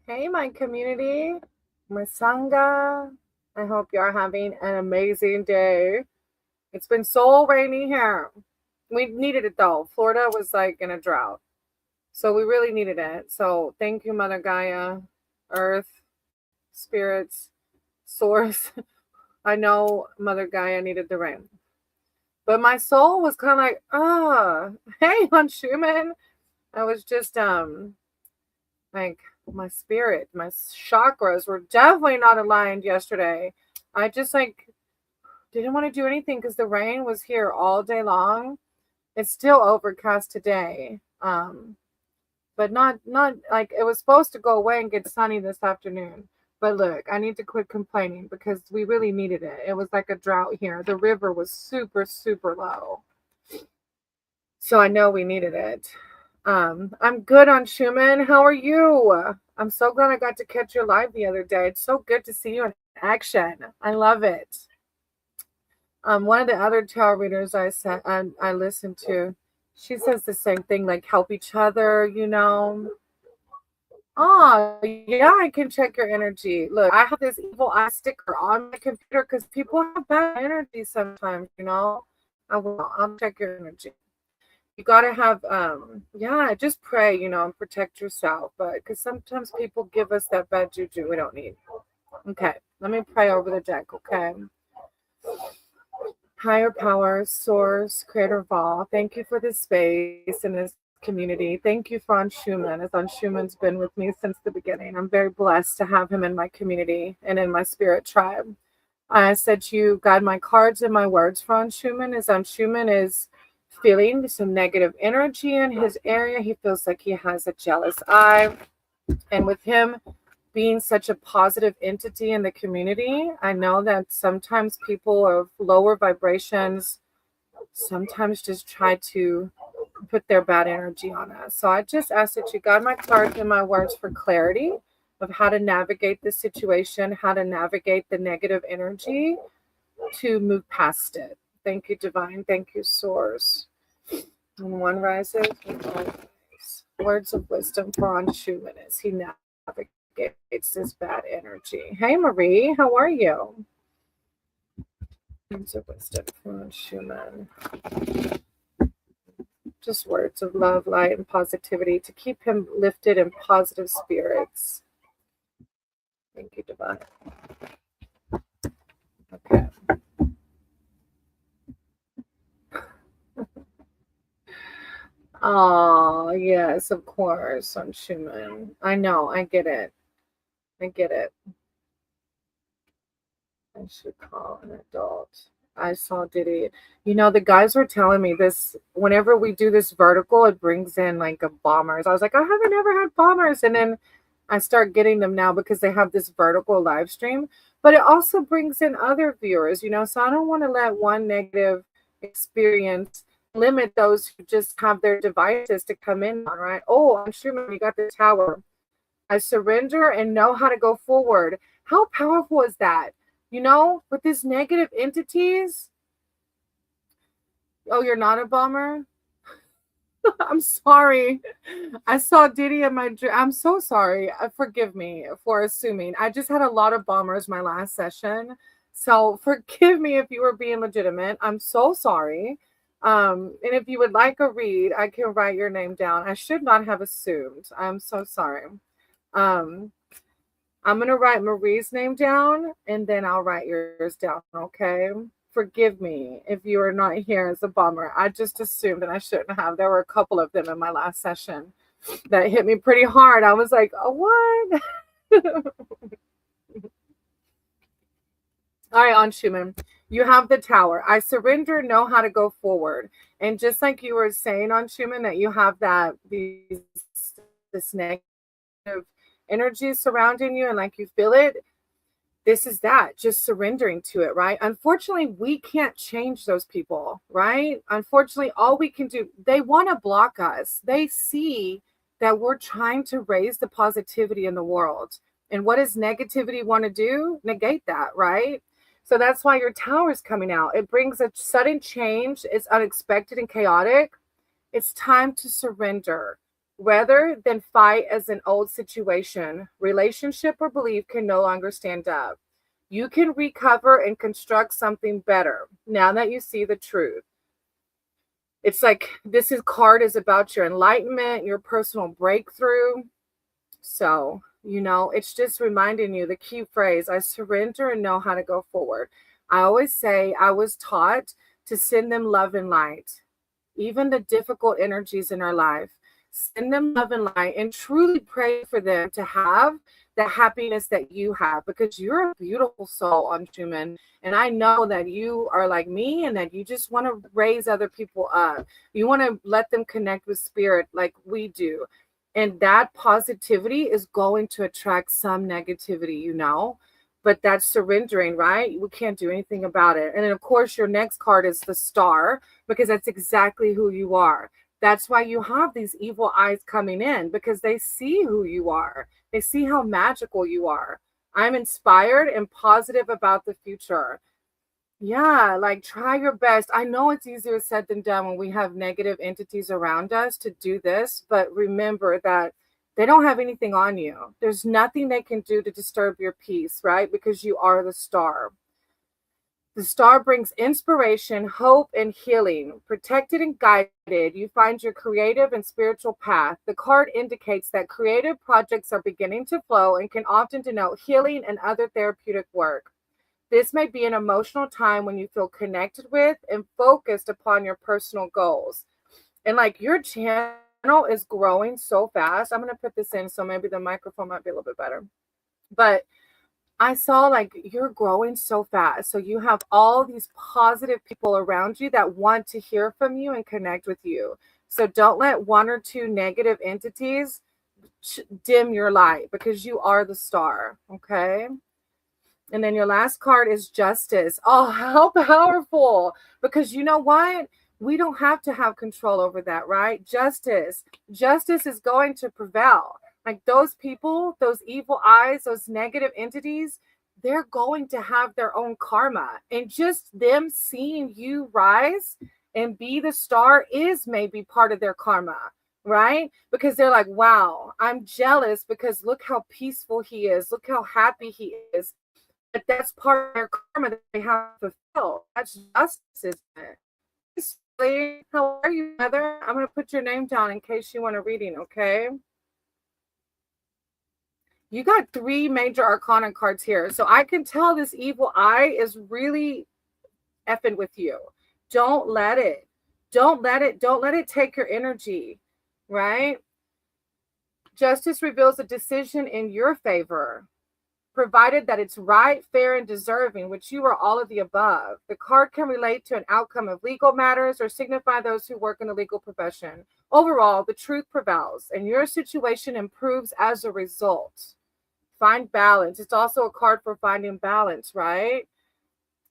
Hey, my community, my Sangha. I hope you're having an amazing day. It's been so rainy here. We needed it though. Florida was like in a drought. So we really needed it. So thank you, Mother Gaia, Earth, Spirits, Source. I know Mother Gaia needed the rain. But my soul was kind of like, hey, on Schumann. I was just like my spirit, my chakras were definitely not aligned yesterday. I just like didn't want to do anything because the rain was here all day long. It's still overcast today. But not like it was supposed to go away and get sunny this afternoon. But look, I need to quit complaining because we really needed it. It was like a drought here. The river was super, super low. So I know we needed it. I'm good on Schumann. How are you? I'm so glad I got to catch you live the other day. It's so good to see you in action. I love it. One of the other tarot readers I listened to, she says the same thing, like help each other. Oh, yeah, I can check your energy. Look, I have this evil eye sticker on my computer because people have bad energy sometimes. I'll check your energy. You gotta have yeah, just pray, and protect yourself, but because sometimes people give us that bad juju we don't need. Okay, let me pray over the deck. Okay, higher power, source, creator of all, thank you for this space and this community. Thank you for Anshuman, as Anshuman's been with me since the beginning. I'm very blessed to have him in my community and in my spirit tribe. I said to you, guide my cards and my words for Anshuman, as Anshuman is feeling some negative energy in his area. He feels like he has a jealous eye. And with him being such a positive entity in the community, I know that sometimes people of lower vibrations sometimes just try to put their bad energy on us. So I just ask that you guide my cards and my words for clarity of how to navigate this situation, how to navigate the negative energy to move past it. Thank you, Divine. Thank you, Source. And one rises, and all rise. Words of wisdom for Anshuman as he navigates this bad energy. Hey, Marie, how are you? Words of wisdom for Anshuman. Just words of love, light, and positivity to keep him lifted in positive spirits. Thank you, Divine. Okay. Oh, yes, of course, on Schumann. I know, I get it. I get it. I should call an adult. I saw Diddy. The guys were telling me this whenever we do this vertical, it brings in like a bombers. I was like, I haven't ever had bombers. And then I start getting them now because they have this vertical live stream. But it also brings in other viewers. So I don't want to let one negative experience limit those who just have their devices to come in on, right? Oh, I'm sure you got the tower. I surrender and know how to go forward. How powerful is that? With these negative entities. Oh, you're not a bomber? I'm sorry. I saw Diddy in my dream. I'm so sorry. Forgive me for assuming. I just had a lot of bombers my last session. So forgive me if you were being legitimate. I'm so sorry. And if you would like a read, I can write your name down. I should not have assumed. I'm so sorry. Um, I'm going to write Marie's name down and then I'll write yours down, okay? Forgive me if you are not here as a bomber. I just assumed and I shouldn't have. There were a couple of them in my last session that hit me pretty hard. I was like, oh, what? All right, Anshuman, you have the tower. I surrender, know how to go forward. And just like you were saying, Anshuman, that you have this negative energy surrounding you and like you feel it, this is that, just surrendering to it, right? Unfortunately, we can't change those people, right? Unfortunately, all we can do, they want to block us. They see that we're trying to raise the positivity in the world. And what does negativity want to do? Negate that, right? So that's why your tower is coming out. It brings a sudden change. It's unexpected and chaotic. It's time to surrender. Rather than fight as an old situation, relationship or belief can no longer stand up. You can recover and construct something better now that you see the truth. It's like card is about your enlightenment, your personal breakthrough. So, it's just reminding you the key phrase, I surrender and know how to go forward. I always say I was taught to send them love and light, even the difficult energies in our life. Send them love and light and truly pray for them to have the happiness that you have, because you're a beautiful soul on Schumann. And I know that you are like me and that you just want to raise other people up. You want to let them connect with spirit like we do. And that positivity is going to attract some negativity, but that's surrendering, right? We can't do anything about it. And then, of course, your next card is the Star, because that's exactly who you are. That's why you have these evil eyes coming in, because they see who you are. They see how magical you are. I'm inspired and positive about the future. Yeah, like try your best. I know it's easier said than done when we have negative entities around us to do this, but remember that they don't have anything on you. There's nothing they can do to disturb your peace, right? Because you are the Star. The Star brings inspiration, hope, and healing. Protected and guided, you find your creative and spiritual path. The card indicates that creative projects are beginning to flow and can often denote healing and other therapeutic work. This may be an emotional time when you feel connected with and focused upon your personal goals. And like your channel is growing so fast. I'm going to put this in so maybe the microphone might be a little bit better. But I saw like you're growing so fast. So you have all these positive people around you that want to hear from you and connect with you. So don't let one or two negative entities dim your light, because you are the Star. Okay. And then your last card is Justice. Oh, how powerful. Because you know what? We don't have to have control over that, right? Justice. Justice is going to prevail. Like those people, those evil eyes, those negative entities, they're going to have their own karma. And just them seeing you rise and be the Star is maybe part of their karma, right? Because they're like, wow, I'm jealous because look how peaceful he is. Look how happy he is. But that's part of their karma that they have to fulfill. That's justice, isn't it? How are you, Heather? I'm going to put your name down in case you want a reading, okay? You got 3 major arcana cards here. So I can tell this evil eye is really effing with you. Don't let it. Don't let it take your energy, right? Justice reveals a decision in your favor, provided that it's right, fair, and deserving, which you are all of the above. The card can relate to an outcome of legal matters or signify those who work in the legal profession. Overall, the truth prevails, and your situation improves as a result. Find balance. It's also a card for finding balance, right?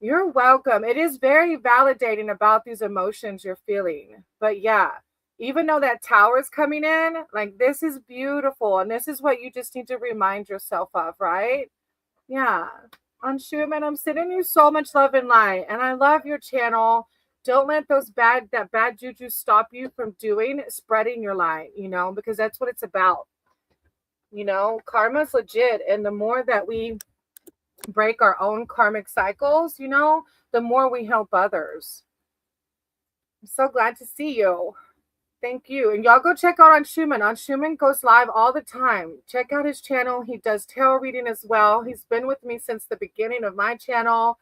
You're welcome. It is very validating about these emotions you're feeling. But yeah, even though that tower is coming in, like this is beautiful. And this is what you just need to remind yourself of, right? Yeah. On Schumann, I'm sending you so much love and light. And I love your channel. Don't let that bad juju stop you from spreading your light, because that's what it's about. Karma's legit. And the more that we break our own karmic cycles, the more we help others. I'm so glad to see you. Thank you. And y'all go check out On Schumann. On Schumann goes live all the time. Check out his channel. He does tarot reading as well. He's been with me since the beginning of my channel.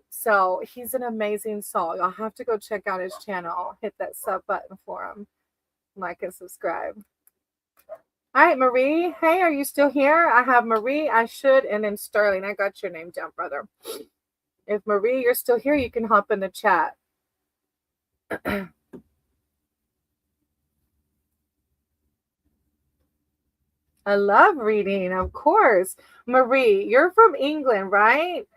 So he's an amazing soul. Y'all have to go check out his channel. Hit that sub button for him. Like and subscribe. All right, Marie. Hey, are you still here? I have Marie, I should, and then Sterling. I got your name down, brother. If Marie, you're still here, you can hop in the chat. I love reading, of course. Marie, you're from England, right?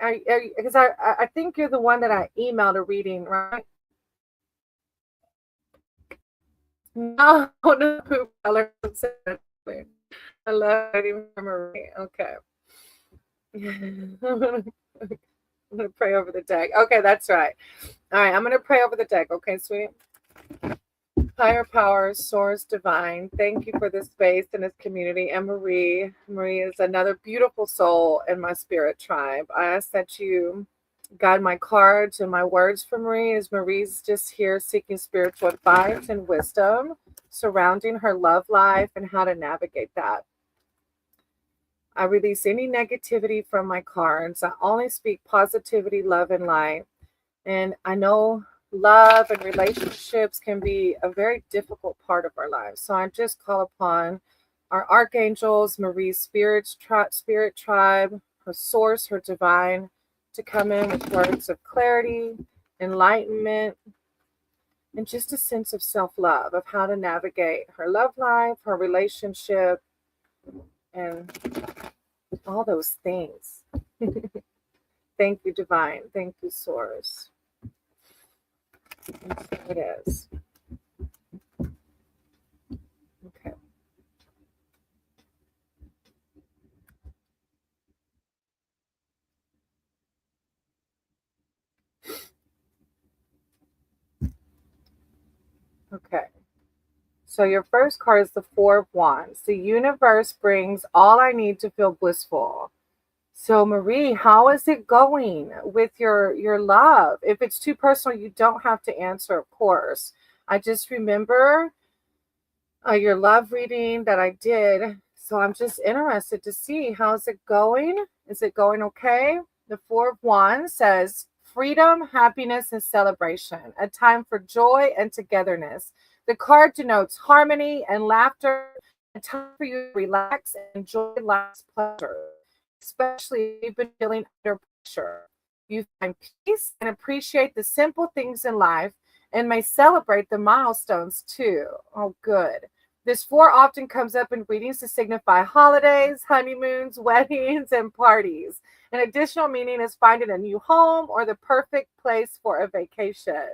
Because I think you're the one that I emailed a reading, right? No, no, I love reading from Marie. Okay. I'm gonna pray over the deck. Okay, that's right. All right, I'm gonna pray over the deck. Okay, sweet. Higher power, source divine. Thank you for this space and this community. And Marie. Marie is another beautiful soul in my spirit tribe. I ask that you guide my cards and my words for Marie, as Marie's just here seeking spiritual advice and wisdom surrounding her love life and how to navigate that. I release any negativity from my cards. I only speak positivity, love, and light. And I know love and relationships can be a very difficult part of our lives. So I just call upon our archangels, Marie's spirit tribe, her source, her divine, to come in with words of clarity, enlightenment, and just a sense of self-love, of how to navigate her love life, her relationship, and all those things. Thank you, divine. Thank you, source. And so it is. Okay. Okay. So your first card is the Four of Wands. The universe brings all I need to feel blissful. So Marie, how is it going with your love? If it's too personal, you don't have to answer, of course. I just remember your love reading that I did. So I'm just interested to see, how's it going? Is it going okay? The Four of Wands says freedom, happiness, and celebration, a time for joy and togetherness. The card denotes harmony and laughter, a time for you to relax and enjoy life's pleasure, especially if you've been feeling under pressure. You find peace and appreciate the simple things in life and may celebrate the milestones too. Oh, good. This four often comes up in readings to signify holidays, honeymoons, weddings, and parties. An additional meaning is finding a new home or the perfect place for a vacation.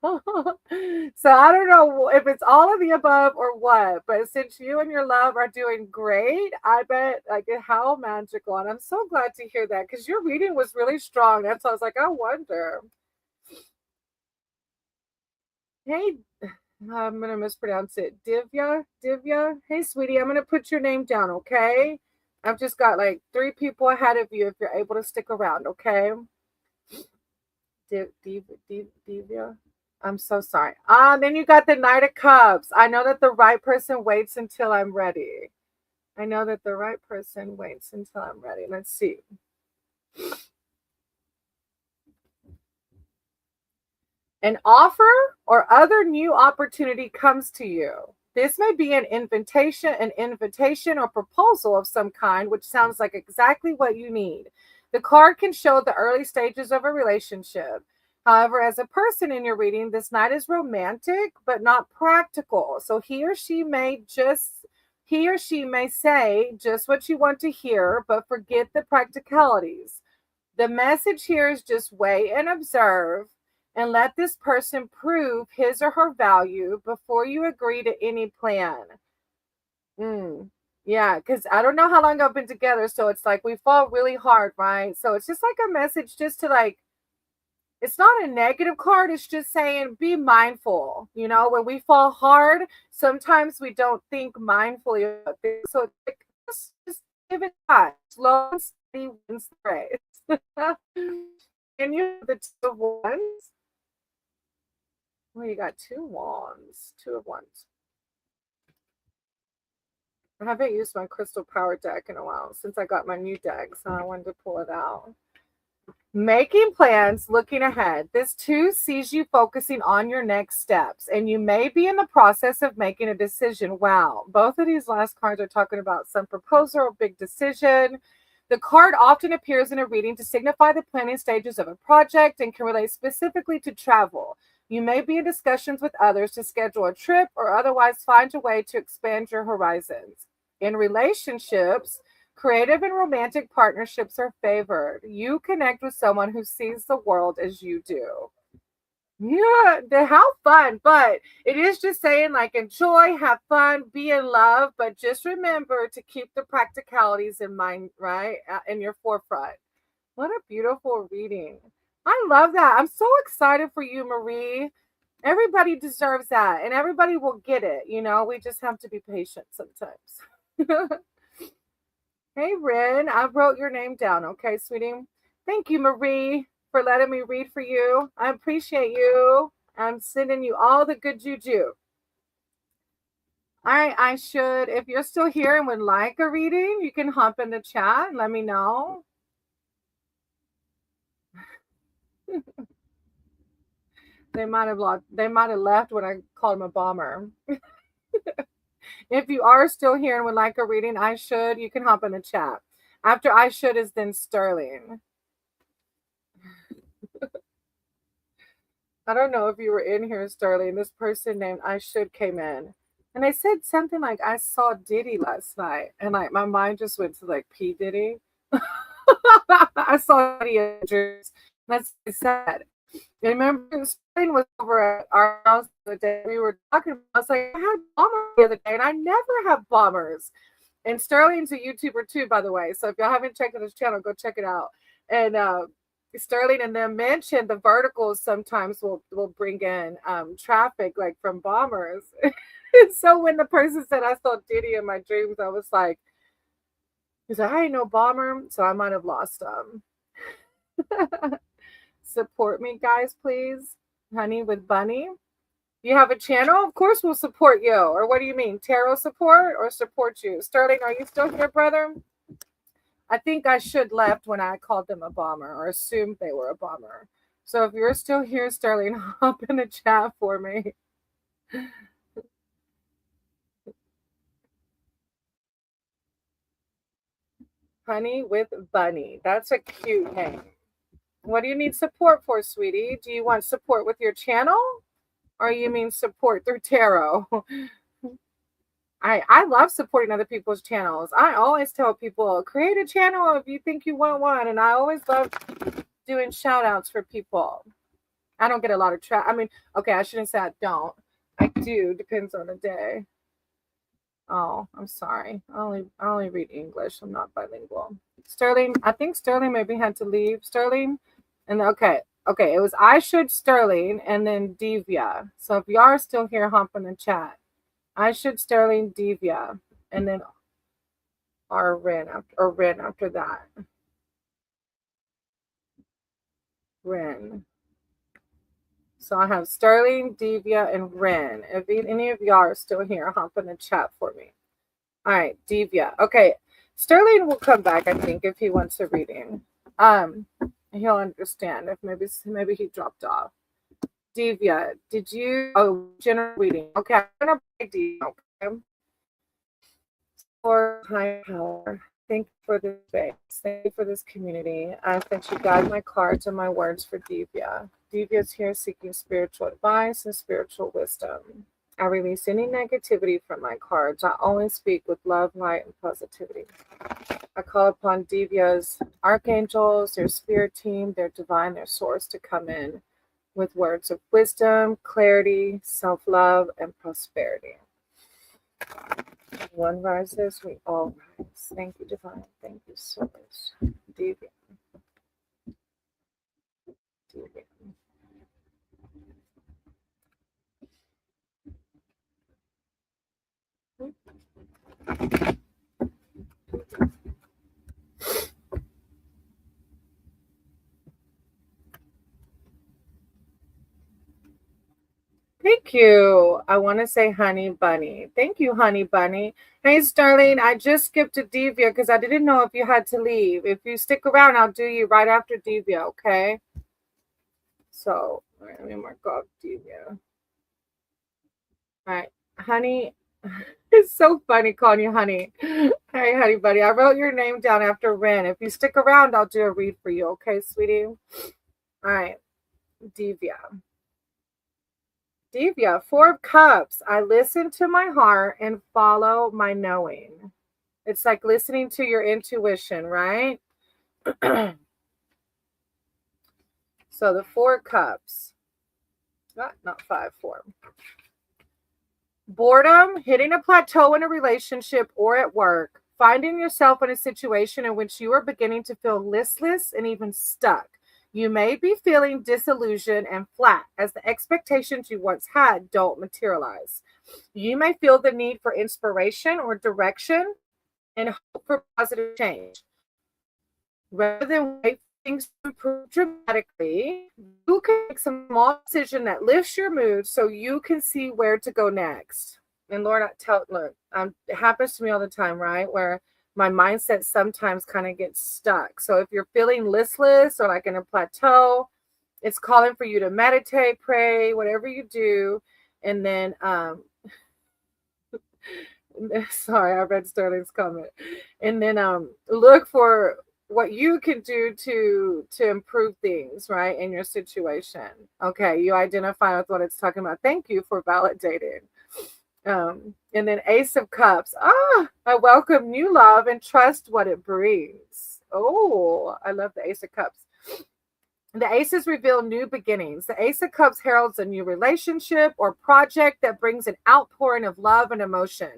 So I don't know if it's all of the above or what, but since you and your love are doing great, I bet like how magical. And I'm so glad to hear that because your reading was really strong. That's why I was like, I wonder. Hey, I'm gonna mispronounce it. Divya. Hey, sweetie, I'm gonna put your name down, okay? I've just got like three people ahead of you. If you're able to stick around, okay? Divya. I'm so sorry. Then you got the Knight of Cups. I know that the right person waits until I'm ready. I know that the right person waits until I'm ready. Let's see. An offer or other new opportunity comes to you. This may be an invitation or proposal of some kind, which sounds like exactly what you need. The card can show the early stages of a relationship. However, as a person in your reading, this Knight is romantic but not practical. So he or she may say just what you want to hear, but forget the practicalities. The message here is just wait and observe and let this person prove his or her value before you agree to any plan. Yeah, because I don't know how long I've been together, so it's like we fall really hard, right? So it's just like a message just to like, it's not a negative card. It's just saying be mindful. You know, when we fall hard, sometimes we don't think mindfully about things. So it's like, just give it time. Slow and steady wins the race. And you have the Two of Wands. Well, you got two wands. Two of Wands. I haven't used my crystal power deck in a while since I got my new deck, so I wanted to pull it out. Making plans, looking ahead. This too sees you focusing on your next steps, and you may be in the process of making a decision. Wow, both of these last cards are talking about some proposal or big decision. The card often appears in a reading to signify the planning stages of a project and can relate specifically to travel. You may be in discussions with others to schedule a trip or otherwise find a way to expand your horizons. In relationships, creative and romantic partnerships are favored. You connect with someone who sees the world as you do. Yeah, how fun. But it is just saying, like, enjoy, have fun, be in love, but just remember to keep the practicalities in mind, right? In your forefront. What a beautiful reading. I love that. I'm so excited for you, Marie. Everybody deserves that, and everybody will get it. We just have to be patient sometimes. Hey, Ren, I wrote your name down. Okay, sweetie. Thank you, Marie, for letting me read for you. I appreciate you. I'm sending you all the good juju. I should, if you're still here and would like a reading, you can hop in the chat and let me know. They might have left when I called them a bomber. If you are still here and would like a reading, you can hop in the chat. After I should is then Sterling. I don't know if you were in here, Sterling. This person named I should came in. And they said something like, I saw Diddy last night. And like my mind just went to like P. Diddy. I saw Diddy in dreams. That's what I said. I remember Sterling was over at our house the day we were talking. I was like, I had bombers the other day, and I never have bombers. And Sterling's a YouTuber too, by the way. So if y'all haven't checked out his channel, go check it out. And Sterling and them mentioned the verticals sometimes will bring in traffic like from bombers. So when the person said I saw Diddy in my dreams, I was like, he's like, I ain't no bomber, so I might have lost them. Support me, guys, please. Honey with Bunny. You have a channel? Of course we'll support you. Or what do you mean? Tarot support or support you? Sterling, are you still here, brother? I think I should left when I called them a bomber or assumed they were a bomber. So if you're still here, Sterling, hop in the chat for me. Honey with Bunny. That's a cute name. What do you need support for, sweetie? Do you want support with your channel? Or you mean support through tarot? I love supporting other people's channels. I always tell people, create a channel if you think you want one. And I always love doing shout outs for people. I don't get a lot of okay, I shouldn't say I don't. I do, depends on the day. Oh, I'm sorry. I only read English. I'm not bilingual. Sterling, I think Sterling maybe had to leave. Sterling, and okay, it was I should Sterling and then Divya. So if you are still here, hop in the chat. I should Sterling Divya and then Ren after that. Ren. So I have Sterling, Divya, and Ren. If any of y'all are still here, hop in the chat for me. All right, Divya. Okay, Sterling will come back, I think, if he wants a reading. He'll understand if maybe he dropped off. Divya, did you? Oh, general reading. Okay, I'm gonna break Divya. Okay. For high power, thank you for this space. Thank you for this community. I ask that you guide my cards and my words for Divya. Divya is here seeking spiritual advice and spiritual wisdom. I release any negativity from my cards. I always speak with love, light, and positivity. I call upon Divya's archangels, their spirit team, their divine, their source to come in with words of wisdom, clarity, self-love, and prosperity. One rises, we all rise. Thank you, divine. Thank you, source. Divya. Divya. Thank you. I want to say Honey Bunny. Thank you, Honey Bunny. Hey, Sterling, I just skipped to Divya because I didn't know if you had to leave. If you stick around, I'll do you right after Divya, okay? So, all right, let me mark off Divya. All right, Honey. It's so funny calling you Honey. Hey, Honey Bunny. I wrote your name down after Ren. If you stick around, I'll do a read for you, okay, sweetie? All right, Divya. Divya, 4 of Cups. I listen to my heart and follow my knowing. It's like listening to your intuition, right? So the 4 Cups. Not 5, 4. Boredom, hitting a plateau in a relationship or at work, finding yourself in a situation in which you are beginning to feel listless and even stuck. You may be feeling disillusioned and flat as the expectations you once had don't materialize. You may feel the need for inspiration or direction and hope for positive change. Rather than wait for things to improve dramatically, you can make some small decision that lifts your mood so you can see where to go next. And Lord, look, it happens to me all the time, right? Where my mindset sometimes kind of gets stuck. So if you're feeling listless or like in a plateau, it's calling for you to meditate, pray, whatever you do. And then, sorry, I read Sterling's comment. And then look for what you can do to improve things, right, in your situation. Okay, you identify with what it's talking about. Thank you for validating. And then Ace of Cups. I welcome new love and trust what it brings. Oh, I love the Ace of Cups. The aces reveal new beginnings. The Ace of Cups heralds a new relationship or project that brings an outpouring of love and emotion.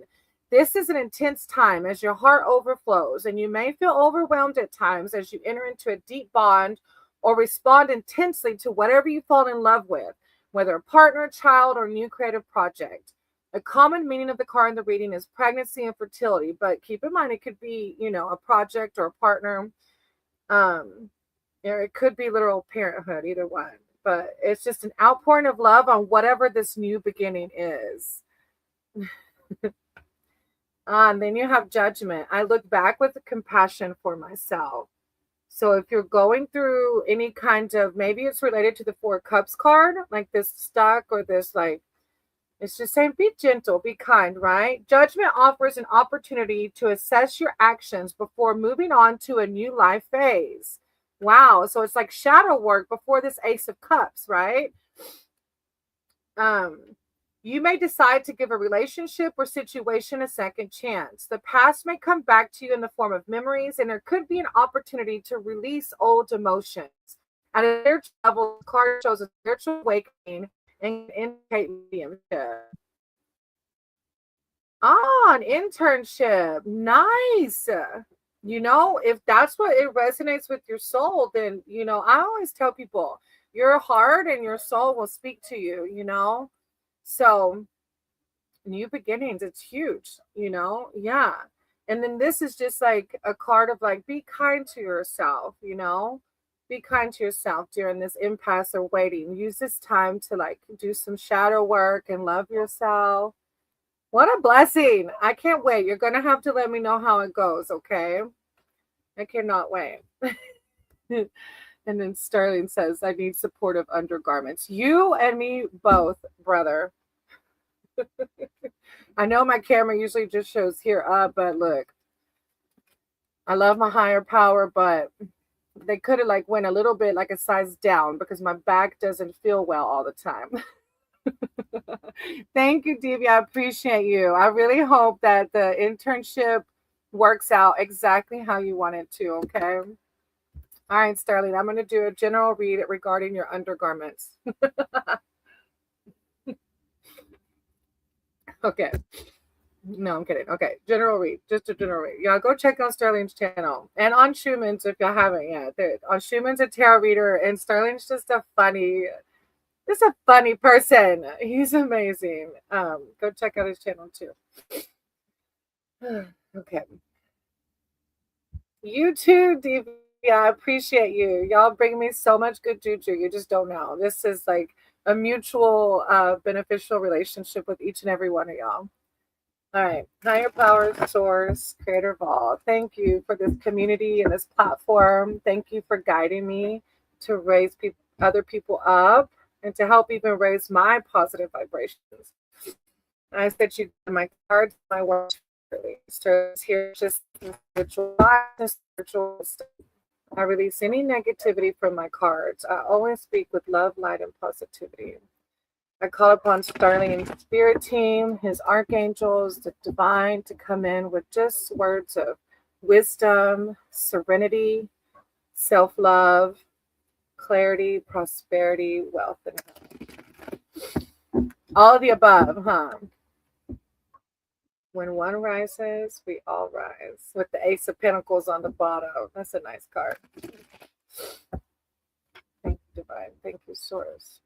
This is an intense time as your heart overflows, and you may feel overwhelmed at times as you enter into a deep bond or respond intensely to whatever you fall in love with, whether a partner, child, or new creative project. A common meaning of the card in the reading is pregnancy and fertility, but keep in mind it could be, a project or a partner. It could be literal parenthood, either one. But it's just an outpouring of love on whatever this new beginning is. And then you have Judgment. I look back with compassion for myself. So if you're going through any kind of, maybe it's related to the Four Cups card, like this stuck or this, like, it's just saying be gentle, be kind, right? Judgment offers an opportunity to assess your actions before moving on to a new life phase. Wow. So it's like shadow work before this Ace of Cups, right? You may decide to give a relationship or situation a second chance. The past may come back to you in the form of memories, and there could be an opportunity to release old emotions. At a spiritual level, the card shows a spiritual awakening and indicate mediumship. An internship. Nice. If that's what it resonates with your soul, then, I always tell people your heart and your soul will speak to you. So new beginnings, it's huge, yeah. And then this is just like a card of like, be kind to yourself, be kind to yourself during this impasse or waiting. Use this time to like do some shadow work and love yourself. What a blessing. I can't wait. You're going to have to let me know how it goes, okay? I cannot wait. And then Sterling says, I need supportive undergarments. You and me both, brother. I know my camera usually just shows here up, but look, I love my higher power, but they could have like went a little bit like a size down because my back doesn't feel well all the time. Thank you, Devi. I appreciate you. I really hope that the internship works out exactly how you want it to, okay? All right, Sterling, I'm going to do a general read regarding your undergarments. Okay. No, I'm kidding. Okay, general read. Just a general read. Y'all go check out Sterling's channel. And on Schumann's if y'all haven't yet. On Schumann's a tarot reader, and Sterling's just a funny person. He's amazing. Go check out his channel too. Okay. You too, Devi. I appreciate you. Y'all bring me so much good juju. You just don't know. This is like a mutual beneficial relationship with each and every one of y'all. All right. Higher power, source, creator of all. Thank you for this community and this platform. Thank you for guiding me to raise other people up and to help even raise my positive vibrations. I said you my cards, my words so here just spiritual wisdom. I release any negativity from my cards. I always speak with love, light, and positivity. I call upon Sterling's spirit team, his archangels, the divine, to come in with just words of wisdom, serenity, self-love, clarity, prosperity, wealth, and health. All of the above, huh? When one rises, we all rise. With the Ace of Pentacles on the bottom. That's a nice card. Divine. Thank you, Source.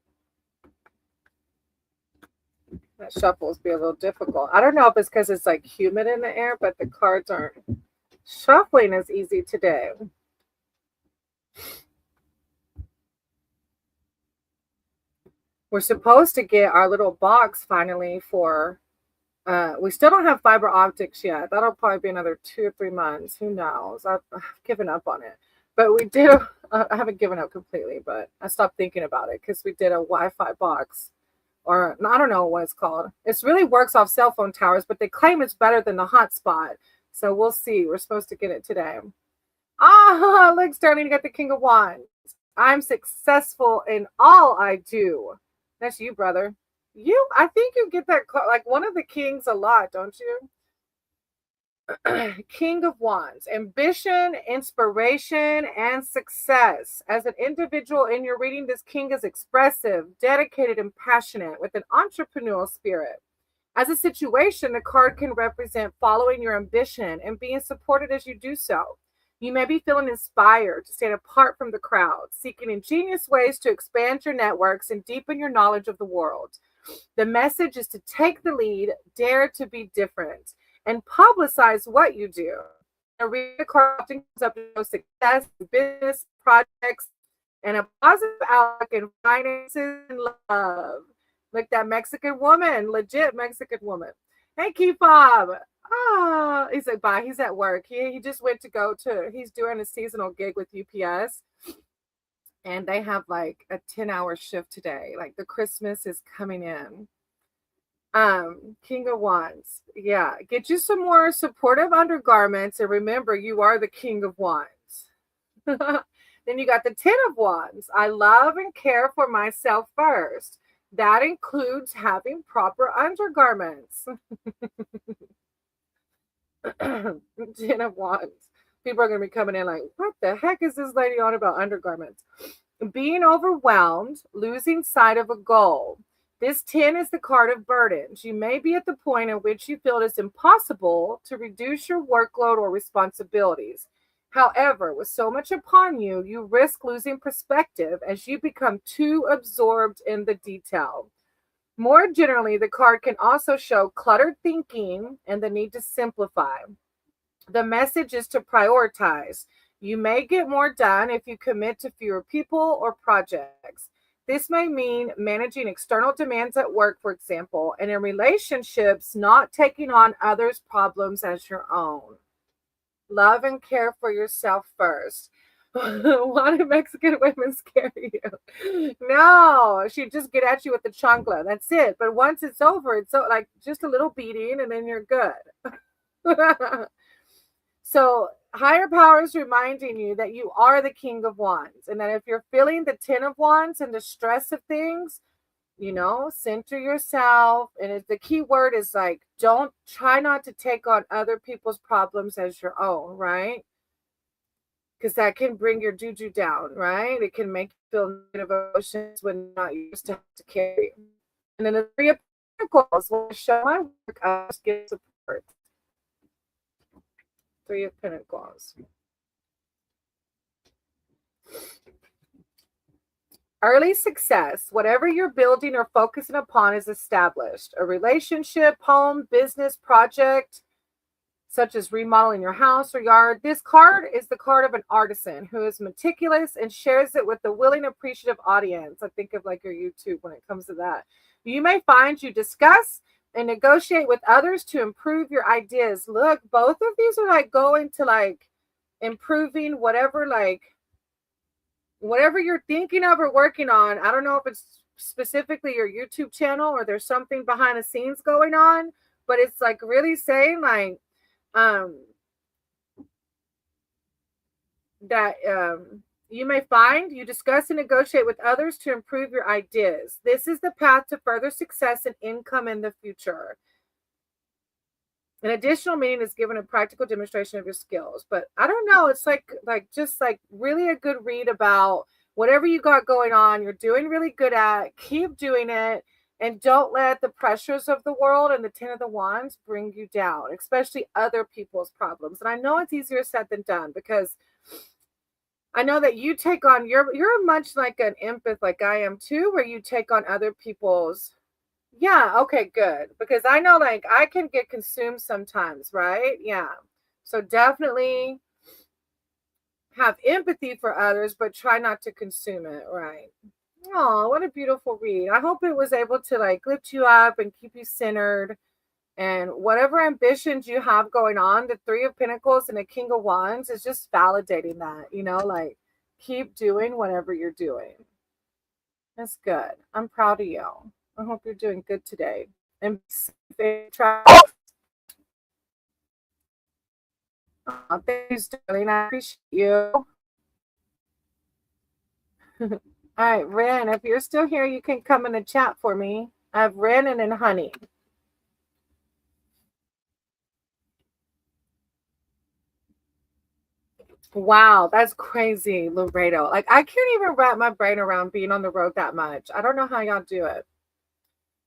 That shuffles be a little difficult. I don't know if it's because it's like humid in the air, but the cards aren't shuffling as easy today. We're supposed to get our little box finally for we still don't have fiber optics yet. That'll probably be another 2 or 3 months. Who knows? I've given up on it. But we did I haven't given up completely, but I stopped thinking about it because we did a Wi-Fi box, or I don't know what it's called. It really works off cell phone towers, but they claim it's better than the hotspot. So we'll see. We're supposed to get it today. Ah, look, Sterling, you got the King of Wands. I'm successful in all I do. That's you, brother. I think you get that like one of the kings a lot, don't you? King of Wands, ambition, inspiration, and success. As an individual in your reading, this king is expressive, dedicated, and passionate with an entrepreneurial spirit. As a situation, the card can represent following your ambition and being supported as you do so. You may be feeling inspired to stand apart from the crowd, seeking ingenious ways to expand your networks and deepen your knowledge of the world. The message is to take the lead, dare to be different, and publicize what you do. A reader card often comes up to success, business, projects, and a positive outlook in finances and love. Like that Mexican woman, legit Mexican woman. Hey, Kefab. Ah, he's like, bye. He's at work. He just went to he's doing a seasonal gig with UPS. And they have like a 10-hour shift today. Like the Christmas is coming in. King of Wands. Yeah. Get you some more supportive undergarments. And remember, you are the King of Wands. Then you got the Ten of Wands. I love and care for myself first. That includes having proper undergarments. Ten of Wands. People are going to be coming in like, what the heck is this lady on about undergarments? Being overwhelmed, losing sight of a goal. This 10 is the card of burdens. You may be at the point at which you feel it is impossible to reduce your workload or responsibilities. However, with so much upon you, you risk losing perspective as you become too absorbed in the detail. More generally, the card can also show cluttered thinking and the need to simplify. The message is to prioritize. You may get more done if you commit to fewer people or projects. This may mean managing external demands at work, for example, and in relationships, not taking on others' problems as your own. Love and care for yourself first. Why do Mexican women scare you? No, she'd just get at you with the chancla. That's it. But once it's over, it's so like just a little beating and then you're good. So higher power is reminding you that you are the King of Wands, and that if you're feeling the Ten of Wands and the stress of things, center yourself. And the key word is like, don't try not to take on other people's problems as your own, right? Because that can bring your juju down, right? It can make you feel negative emotions when not used to carry. And then the Three of Pentacles, when I show my work, I just get support. Three of Pentacles. Early success, whatever you're building or focusing upon, is established. A relationship, home, business, project, such as remodeling your house or yard. This card is the card of an artisan who is meticulous and shares it with a willing, appreciative audience. I think of like your YouTube when it comes to that. You may find you discuss and negotiate with others to improve your ideas. Look, both of these are like going to like improving whatever you're thinking of or working on. I don't know if it's specifically your YouTube channel or there's something behind the scenes going on, but it's like really saying like that you may find you discuss and negotiate with others to improve your ideas. This is the path to further success and income in the future. An additional meaning is given a practical demonstration of your skills. But I don't know. It's like just like really a good read about whatever you got going on, you're doing really good at. Keep doing it. And don't let the pressures of the world and the Ten of the Wands bring you down, especially other people's problems. And I know it's easier said than done because I know that you take on, you're much like an empath like I am too, where you take on other people's. Yeah, okay, good. Because I know like I can get consumed sometimes, right? Yeah. So definitely have empathy for others, but try not to consume it, right? Oh, what a beautiful read. I hope it was able to like lift you up and keep you centered. And whatever ambitions you have going on, the Three of Pentacles and the King of Wands is just validating that, like keep doing whatever you're doing. That's good. I'm proud of you. I hope you're doing good today. And try. Oh, thanks, darling. I appreciate you. All right, Ren, if you're still here, you can come in the chat for me. I have Ren and then Honey. Wow, that's crazy, Laredo. Like, I can't even wrap my brain around being on the road that much. I don't know how y'all do it.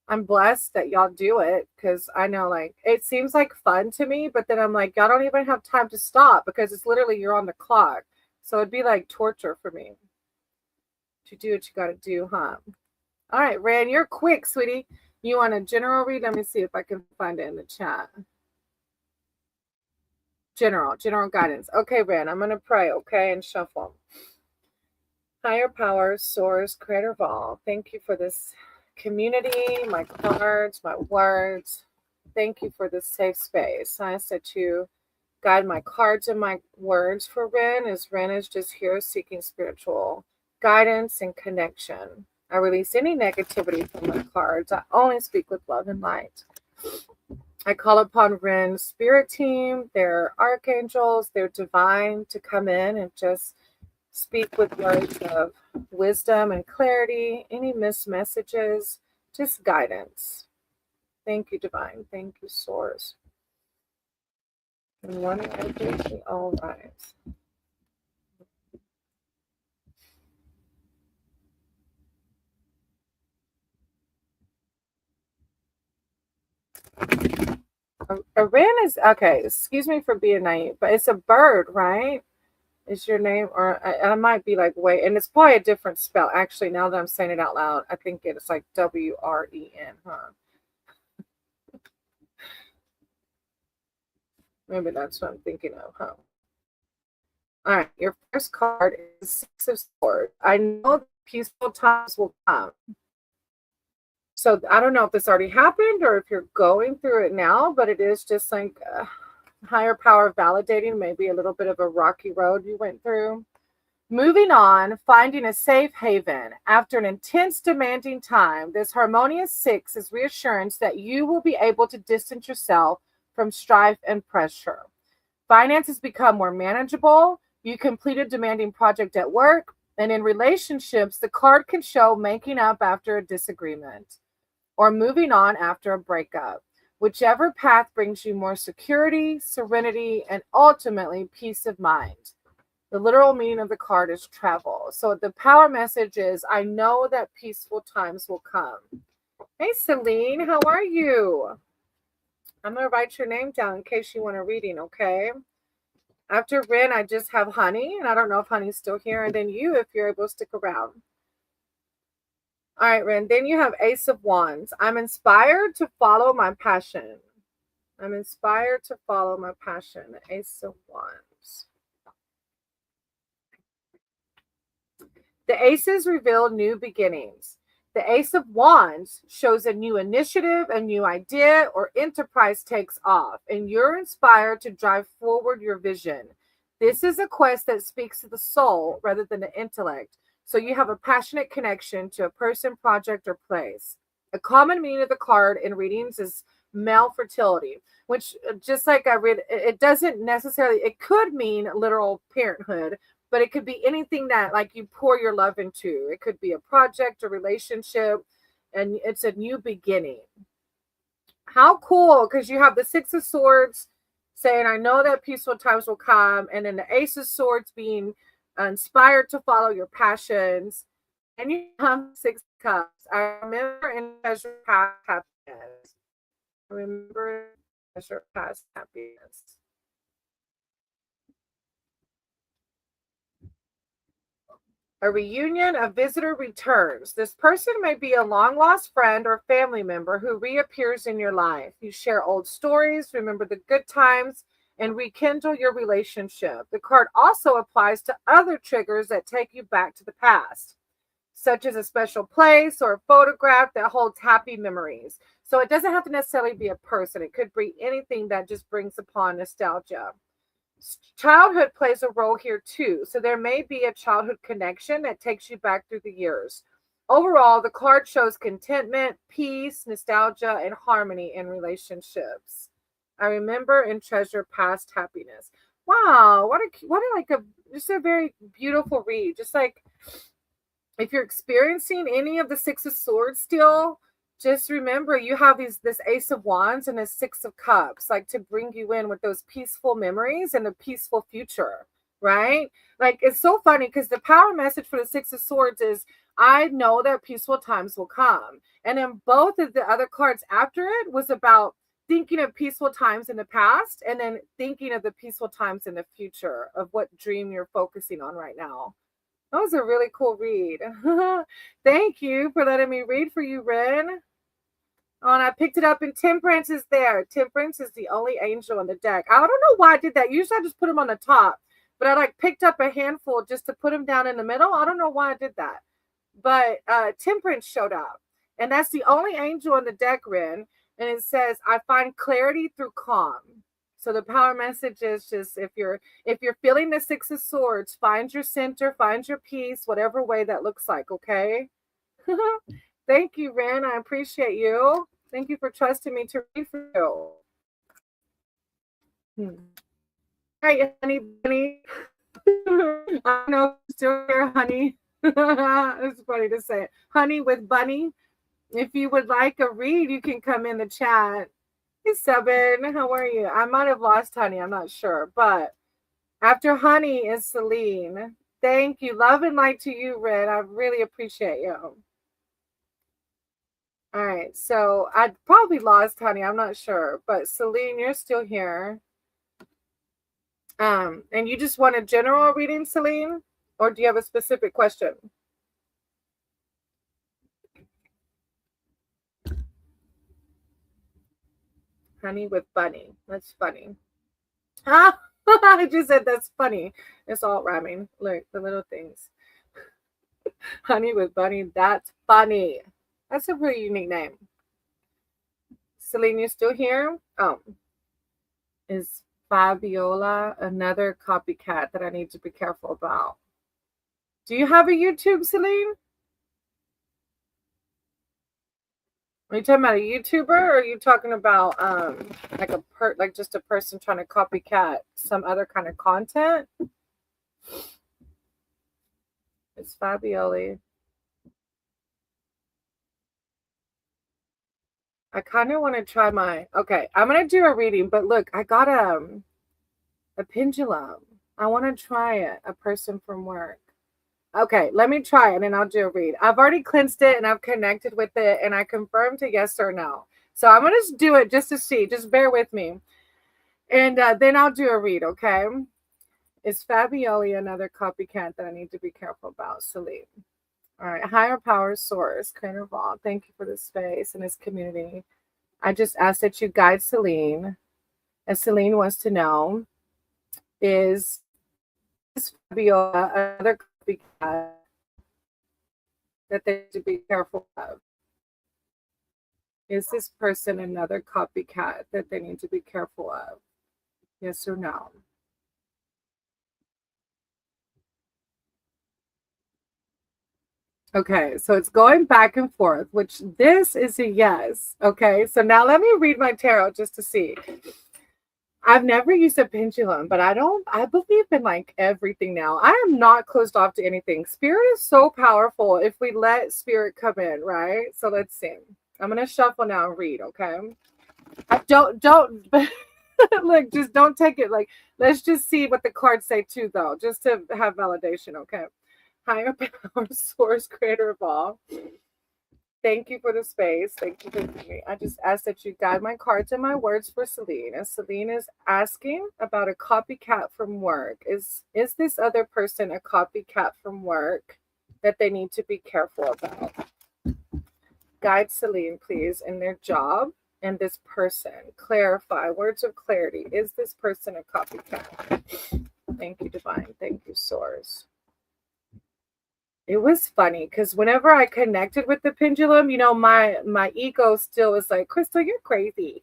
I'm blessed that y'all do it because I know, like, it seems like fun to me, but then I'm like, y'all don't even have time to stop because it's literally you're on the clock. So it'd be like torture for me to do what you got to do, huh? All right, Ren, you're quick, sweetie. You want a general read? Let me see if I can find it in the chat. General guidance. Okay, Ren, I'm going to pray, okay, and shuffle. Higher power, source, creator of all. Thank you for this community, my cards, my words. Thank you for this safe space. I ask that you guide my cards and my words for Ren, as Ren is just here seeking spiritual guidance and connection. I release any negativity from my cards. I only speak with love and light. I call upon Ren's spirit team, their archangels, their divine to come in and just speak with words of wisdom and clarity, any missed messages, just guidance. Thank you, divine. Thank you, source. And one energy, all right. A wren is okay. Excuse me for being naive, but it's a bird, right? Is your name, or I might be like wait, and it's probably a different spell. Actually, now that I'm saying it out loud, I think it's like WREN, huh? Maybe that's what I'm thinking of, huh? All right, your first card is Six of Swords. I know peaceful times will come. So I don't know if this already happened or if you're going through it now, but it is just like higher power validating maybe a little bit of a rocky road you went through. Moving on, finding a safe haven. After an intense, demanding time, this harmonious six is reassurance that you will be able to distance yourself from strife and pressure. Finances become more manageable. You complete a demanding project at work, and in relationships, the card can show making up after a disagreement or moving on after a breakup. Whichever path brings you more security, serenity, and ultimately peace of mind. The literal meaning of the card is travel. So the power message is, I know that peaceful times will come. Hey, Celine, how are you? I'm going to write your name down in case you want a reading, okay? After Ren, I just have Honey, and I don't know if Honey's still here, and then you, if you're able to stick around. All right, Ren, then you have Ace of Wands. I'm inspired to follow my passion. I'm inspired to follow my passion. Ace of Wands. The aces reveal new beginnings. The Ace of Wands shows a new initiative, a new idea, or enterprise takes off, and you're inspired to drive forward your vision. This is a quest that speaks to the soul rather than the intellect, so you have a passionate connection to a person, project, or place. A common meaning of the card in readings is male fertility, which, just like I read, it doesn't necessarily, it could mean literal parenthood, but it could be anything that like you pour your love into. It could be a project, a relationship, and it's a new beginning. How cool, because you have the Six of Swords saying, I know that peaceful times will come, and then the Ace of Swords being inspired to follow your passions, and you have Six of Cups. I remember in treasure past happiness. I remember treasure past happiness. A reunion, a visitor returns. This person may be a long lost friend or family member who reappears in your life. You share old stories, remember the good times, and rekindle your relationship. The card also applies to other triggers that take you back to the past, such as a special place or a photograph that holds happy memories. So it doesn't have to necessarily be a person, it could be anything that just brings upon nostalgia. Childhood plays a role here too. So there may be a childhood connection that takes you back through the years. Overall, the card shows contentment, peace, nostalgia, and harmony in relationships. I remember and treasure past happiness. Wow, just a very beautiful read. Just like if you're experiencing any of the Six of Swords still, just remember you have this Ace of Wands and this Six of Cups, like to bring you in with those peaceful memories and a peaceful future, right? Like it's so funny because the power message for the Six of Swords is I know that peaceful times will come. And then both of the other cards after it was about thinking of peaceful times in the past and then thinking of the peaceful times in the future of what dream you're focusing on right now. That was a really cool read. Thank you for letting me read for you, Ren. Oh, and I picked it up and Temperance is there. Temperance is the only angel in the deck. I don't know why I did that. Usually I just put them on the top. But I like picked up a handful just to put them down in the middle. I don't know why I did that. But Temperance showed up. And that's the only angel in the deck, Ren. And it says, I find clarity through calm. So the power message is just if you're feeling the Six of Swords, find your center, find your peace, whatever way that looks like, okay? Thank you, Ren. I appreciate you. Thank you for trusting me to read for you. Hi, honey bunny. I don't know if you're still here, honey. It's funny to say it. Honey with bunny. If you would like a read, you can come in the chat. Hey, Seven. How are you? I might have lost Honey. I'm not sure. But after Honey is Celine. Thank you. Love and light to you, Red. I really appreciate you. All right. So I probably lost Honey. I'm not sure. But Celine, you're still here. And you just want a general reading, Celine? Or do you have a specific question? Honey with bunny. That's funny. Ah, I just said that's funny. It's all rhyming. Look, the little things. Honey with bunny. That's funny. That's a pretty unique name. Celine, you still here? Is Fabiola another copycat that I need to be careful about? Do you have a YouTube, Celine? Are you talking about a YouTuber, or are you talking about like just a person trying to copycat some other kind of content? It's Fabiola. I kind of want to try okay, I'm going to do a reading, but look, I got a pendulum. I want to try it, a person from work. Okay, let me try it and I'll do a read. I've already cleansed it and I've connected with it and I confirmed to yes or no. So I'm going to do it just to see. Just bear with me. And then I'll do a read, okay? Is Fabiola another copycat that I need to be careful about? Celine. All right. Higher power source, creator of all. Thank you for this space and this community. I just ask that you guide Celine. And Celine wants to know, is Fabiola another copycat that they need to be careful of? Is this person another copycat that they need to be careful of? Yes or no? Okay, so it's going back and forth, which this is a yes. Okay, so now let me read my tarot just to see. I've never used a pendulum, but I believe in like everything now. I am not closed off to anything. Spirit is so powerful if we let spirit come in, right? So let's see. I'm going to shuffle now and read, okay? Don't look, just don't take it. Like, let's just see what the cards say too, though, just to have validation, okay? Higher power source, creator of all. Thank you for the space. Thank you for me. I just ask that you guide my cards and my words for Celine. And Celine is asking about a copycat from work. Is this other person a copycat from work? that they need to be careful about. Guide Celine, please, in their job and this person. Clarify. Words of clarity. Is this person a copycat? Thank you, Divine. Thank you, Source. It was funny because whenever I connected with the pendulum, my ego still was like, Crystal, you're crazy.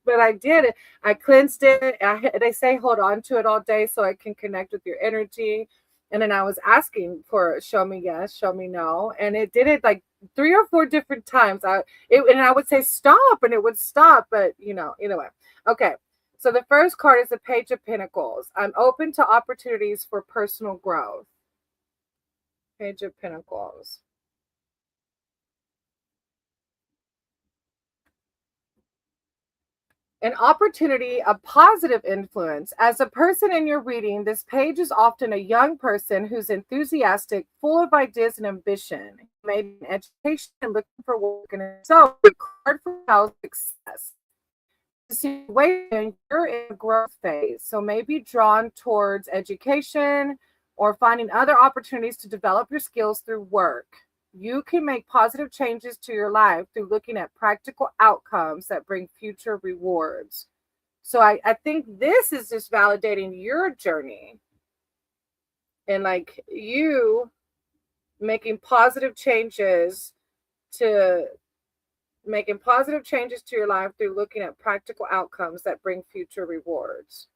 But I did it. I cleansed it. They say hold on to it all day so I can connect with your energy. And then I was asking for show me yes, show me no. And it did it like 3 or 4 different times. And I would say stop and it would stop. But, either way. Okay. So the first card is the Page of Pentacles. I'm open to opportunities for personal growth. Page of Pentacles. An opportunity, a positive influence. As a person in your reading, this page is often a young person who's enthusiastic, full of ideas and ambition, made an education and looking for work, and so card for health success. Situation, you're in a growth phase, so maybe drawn towards education or finding other opportunities to develop your skills through work. You can make positive changes to your life through looking at practical outcomes that bring future rewards. So I think this is just validating your journey and like you making positive changes to your life through looking at practical outcomes that bring future rewards.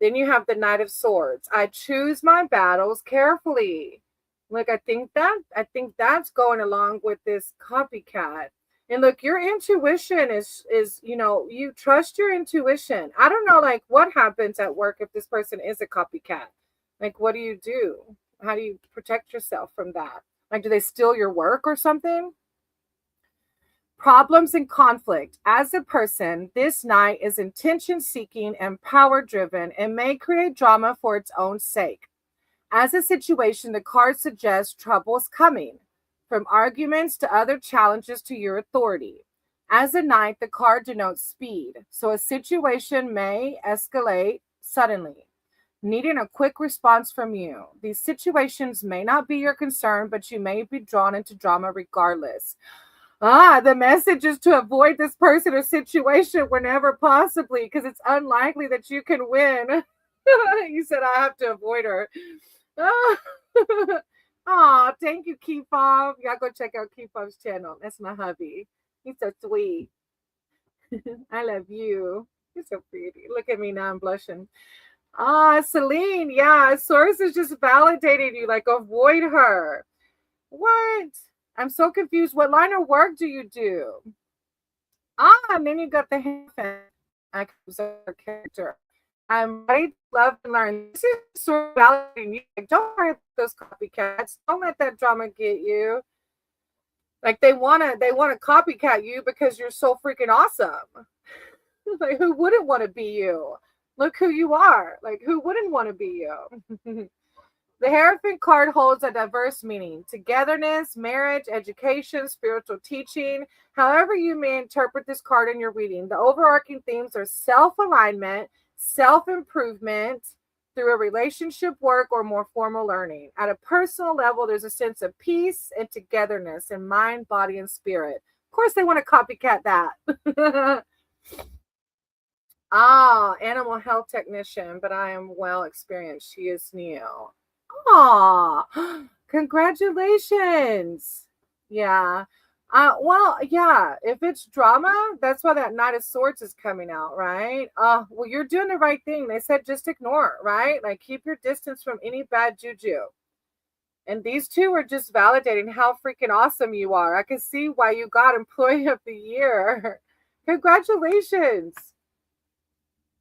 Then you have the Knight of Swords. I choose my battles carefully. Look, I think that's going along with this copycat. And look, your intuition is you trust your intuition. I don't know, like, what happens at work if this person is a copycat. Like, what do you do? How do you protect yourself from that? Like, do they steal your work or something? Problems and conflict. As a person, this knight is intention-seeking and power-driven and may create drama for its own sake. As a situation, the card suggests trouble is coming, from arguments to other challenges to your authority. As a knight, the card denotes speed, so a situation may escalate suddenly, needing a quick response from you. These situations may not be your concern, but you may be drawn into drama regardless. The message is to avoid this person or situation whenever possibly, because it's unlikely that you can win. You said I have to avoid her. Oh, thank you, Keefob. Y'all go check out Keefob's channel. That's my hubby. He's so sweet. I love you. You're so pretty. Look at me now. I'm blushing. Celine. Yeah, Source is just validating you. Like, avoid her. What? I'm so confused. What line of work do you do? And then you got the hand character. I'm ready to love and learn. This is sort of validating you. Like, don't worry about those copycats. Don't let that drama get you. Like, they wanna copycat you because you're so freaking awesome. Like, who wouldn't want to be you? Look who you are. Like, who wouldn't want to be you? The Hierophant card holds a diverse meaning: togetherness, marriage, education, spiritual teaching. However you may interpret this card in your reading, the overarching themes are self-alignment, self-improvement through a relationship, work, or more formal learning. At a personal level, there's a sense of peace and togetherness in mind, body, and spirit. Of course, they want to copycat that. Animal health technician, but I am well experienced. She is new. Congratulations. Yeah. Well, yeah, if it's drama, that's why that Knight of Swords is coming out, right? Well, you're doing the right thing. They said just ignore, right? Like, keep your distance from any bad juju. And these two are just validating how freaking awesome you are. I can see why you got Employee of the Year. Congratulations.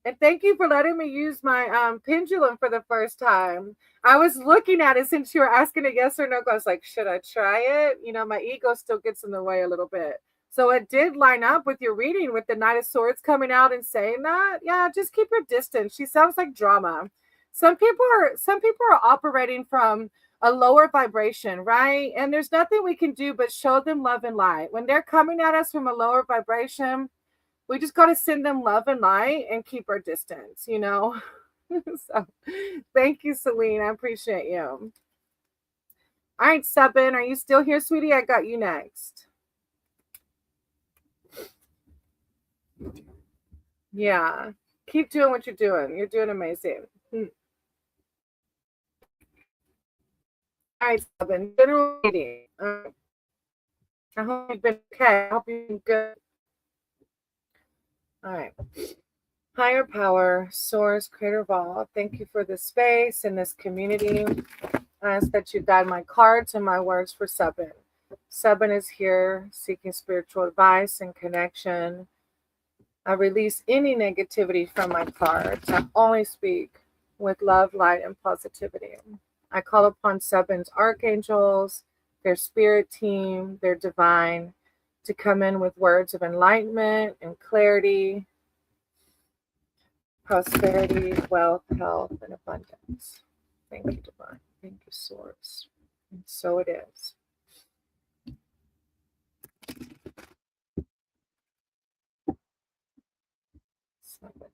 And thank you for letting me use my pendulum for the first time. I was looking at it since you were asking a yes or no. I was like, should I try it? My ego still gets in the way a little bit. So it did line up with your reading with the Knight of Swords coming out and saying that. Yeah, just keep your distance. She sounds like drama. Some people are operating from a lower vibration, right? And there's nothing we can do but show them love and light. When they're coming at us from a lower vibration, we just got to send them love and light and keep our distance, So thank you, Celine. I appreciate you. All right, Seven, are you still here, sweetie? I got you next. Yeah. Keep doing what you're doing. You're doing amazing. All right, Seven. General reading. I hope you've been okay. I hope you've been good. All right. Higher power, source, creator of all, thank you for this space and this community. I ask that you guide my cards and my words for Seven. Seven is here seeking spiritual advice and connection. I release any negativity from my cards. I only speak with love, light, and positivity. I call upon Seven's archangels, their spirit team, their divine, to come in with words of enlightenment and clarity, prosperity, wealth, health, and abundance. Thank you, divine. Thank you, source. And so it is. Seven.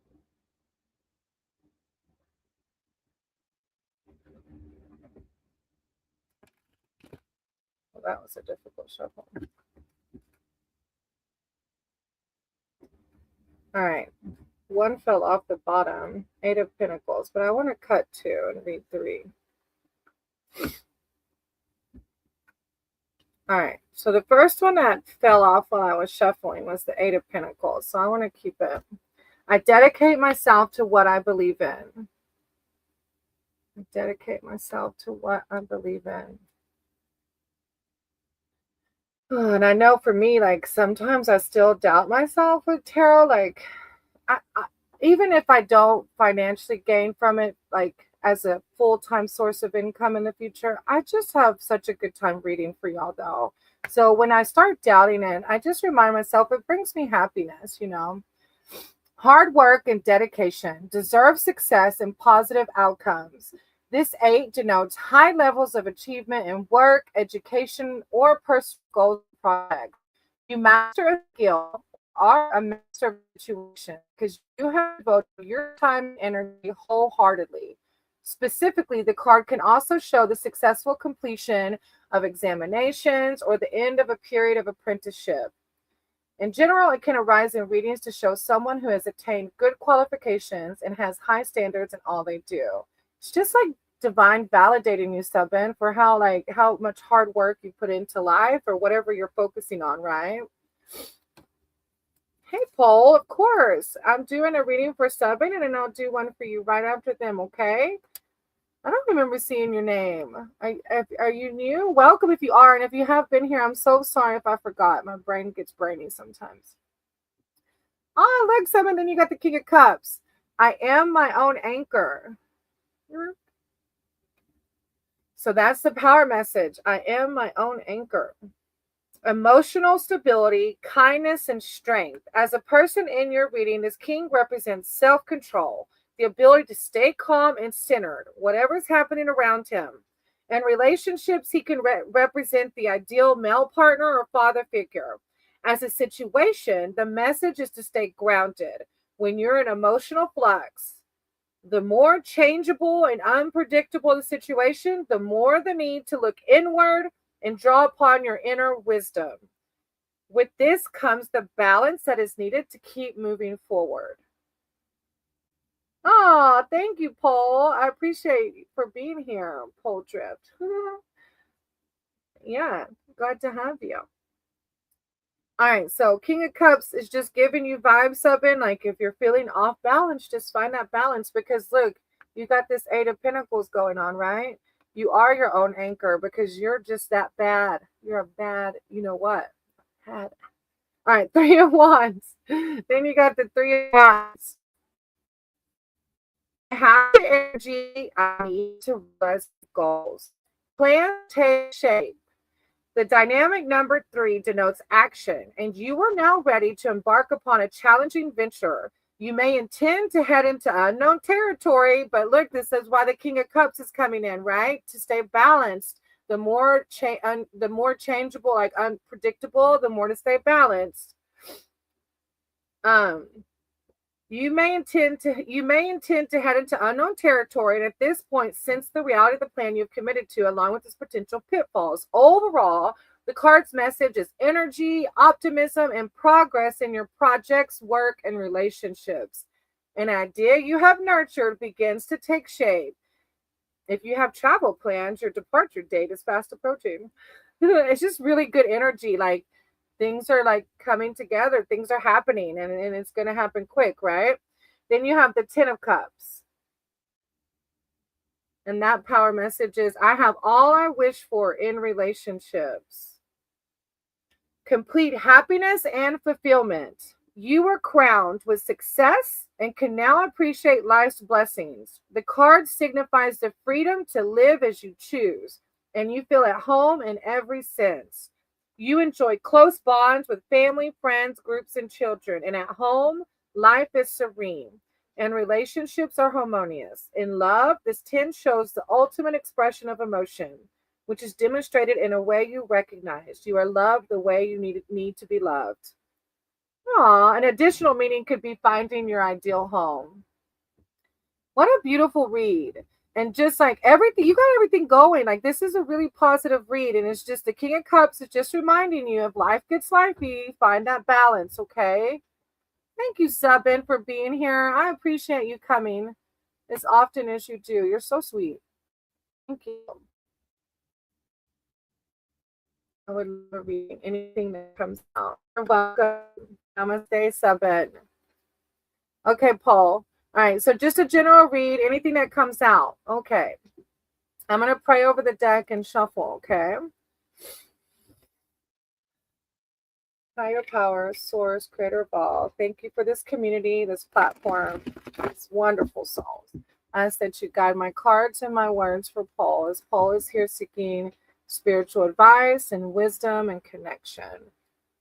Well, that was a difficult shuffle. All right. One fell off the bottom, Eight of Pentacles, but I want to cut two and read three. All right. So the first one that fell off while I was shuffling was the Eight of Pentacles. So I want to keep it. I dedicate myself to what I believe in. I dedicate myself to what I believe in. And I know for me, like sometimes I still doubt myself with tarot. Like, I even if I don't financially gain from it, like as a full-time source of income in the future, I just have such a good time reading for y'all, though. So when I start doubting it, I just remind myself it brings me happiness, Hard work and dedication deserve success and positive outcomes. This eight denotes high levels of achievement in work, education, or personal goals and projects. You master a skill, are a master of a situation because you have devoted your time and energy wholeheartedly. Specifically, the card can also show the successful completion of examinations or the end of a period of apprenticeship. In general, it can arise in readings to show someone who has attained good qualifications and has high standards in all they do. It's just like divine validating you, Seven, for how much hard work you put into life or whatever you're focusing on, right? Hey, Paul, of course. I'm doing a reading for Seven, and then I'll do one for you right after them, okay? I don't remember seeing your name. Are you new? Welcome if you are, and if you have been here, I'm so sorry if I forgot. My brain gets brainy sometimes. Oh, look, Seven, then you got the King of Cups. I am my own anchor. So that's the power message. I am my own anchor. Emotional stability, kindness, and strength. As a person in your reading, this king represents self-control, the ability to stay calm and centered, whatever's happening around him. In relationships, he can represent the ideal male partner or father figure. As a situation, the message is to stay grounded. When you're in emotional flux, the more changeable and unpredictable the situation, the more the need to look inward and draw upon your inner wisdom. With this comes the balance that is needed to keep moving forward. Oh, thank you, Paul. I appreciate you for being here, Paul Drift. Yeah, glad to have you. All right, so King of Cups is just giving you vibes, Seven. Like if you're feeling off balance, just find that balance because look, you got this Eight of Pentacles going on, right? You are your own anchor because you're just that bad. You're a bad, you know what? Bad. All right, Three of Wands. Then you got the Three of Wands. I have the energy I need to realize goals. Plan take shape. The dynamic number 3 denotes action, and you are now ready to embark upon a challenging venture. You may intend to head into unknown territory, but look, this is why the King of Cups is coming in, right? To stay balanced. The more changeable, like unpredictable, the more to stay balanced. You may intend to head into unknown territory, and at this point, sense the reality of the plan you've committed to, along with its potential pitfalls. Overall, the card's message is energy, optimism, and progress in your projects, work, and relationships. An idea you have nurtured begins to take shape. If you have travel plans, your departure date is fast approaching. It's just really good energy. Like things are like coming together, things are happening, and it's going to happen quick, right? Then you have the 10 of Cups. And that power message is I have all I wish for in relationships. Complete happiness and fulfillment. You are crowned with success and can now appreciate life's blessings. The card signifies the freedom to live as you choose, and you feel at home in every sense. You enjoy close bonds with family, friends, groups, and children. And at home, life is serene and relationships are harmonious. In love, this 10 shows the ultimate expression of emotion, which is demonstrated in a way you recognize. You are loved the way you need to be loved. An additional meaning could be finding your ideal home. What a beautiful read. And just like everything, you got everything going. Like this is a really positive read. And it's just the King of Cups is just reminding you if life gets lifey, find that balance, okay? Thank you, Subin, for being here. I appreciate you coming as often as you do. You're so sweet. Thank you. I would love reading anything that comes out. You're welcome. Namaste, Subin. Okay, Paul. All right, so just a general read, anything that comes out. Okay. I'm going to pray over the deck and shuffle, okay? Higher power, source, creator of all. Thank you for this community, this platform, these wonderful souls. I ask that you guide my cards and my words for Paul, as Paul is here seeking spiritual advice and wisdom and connection.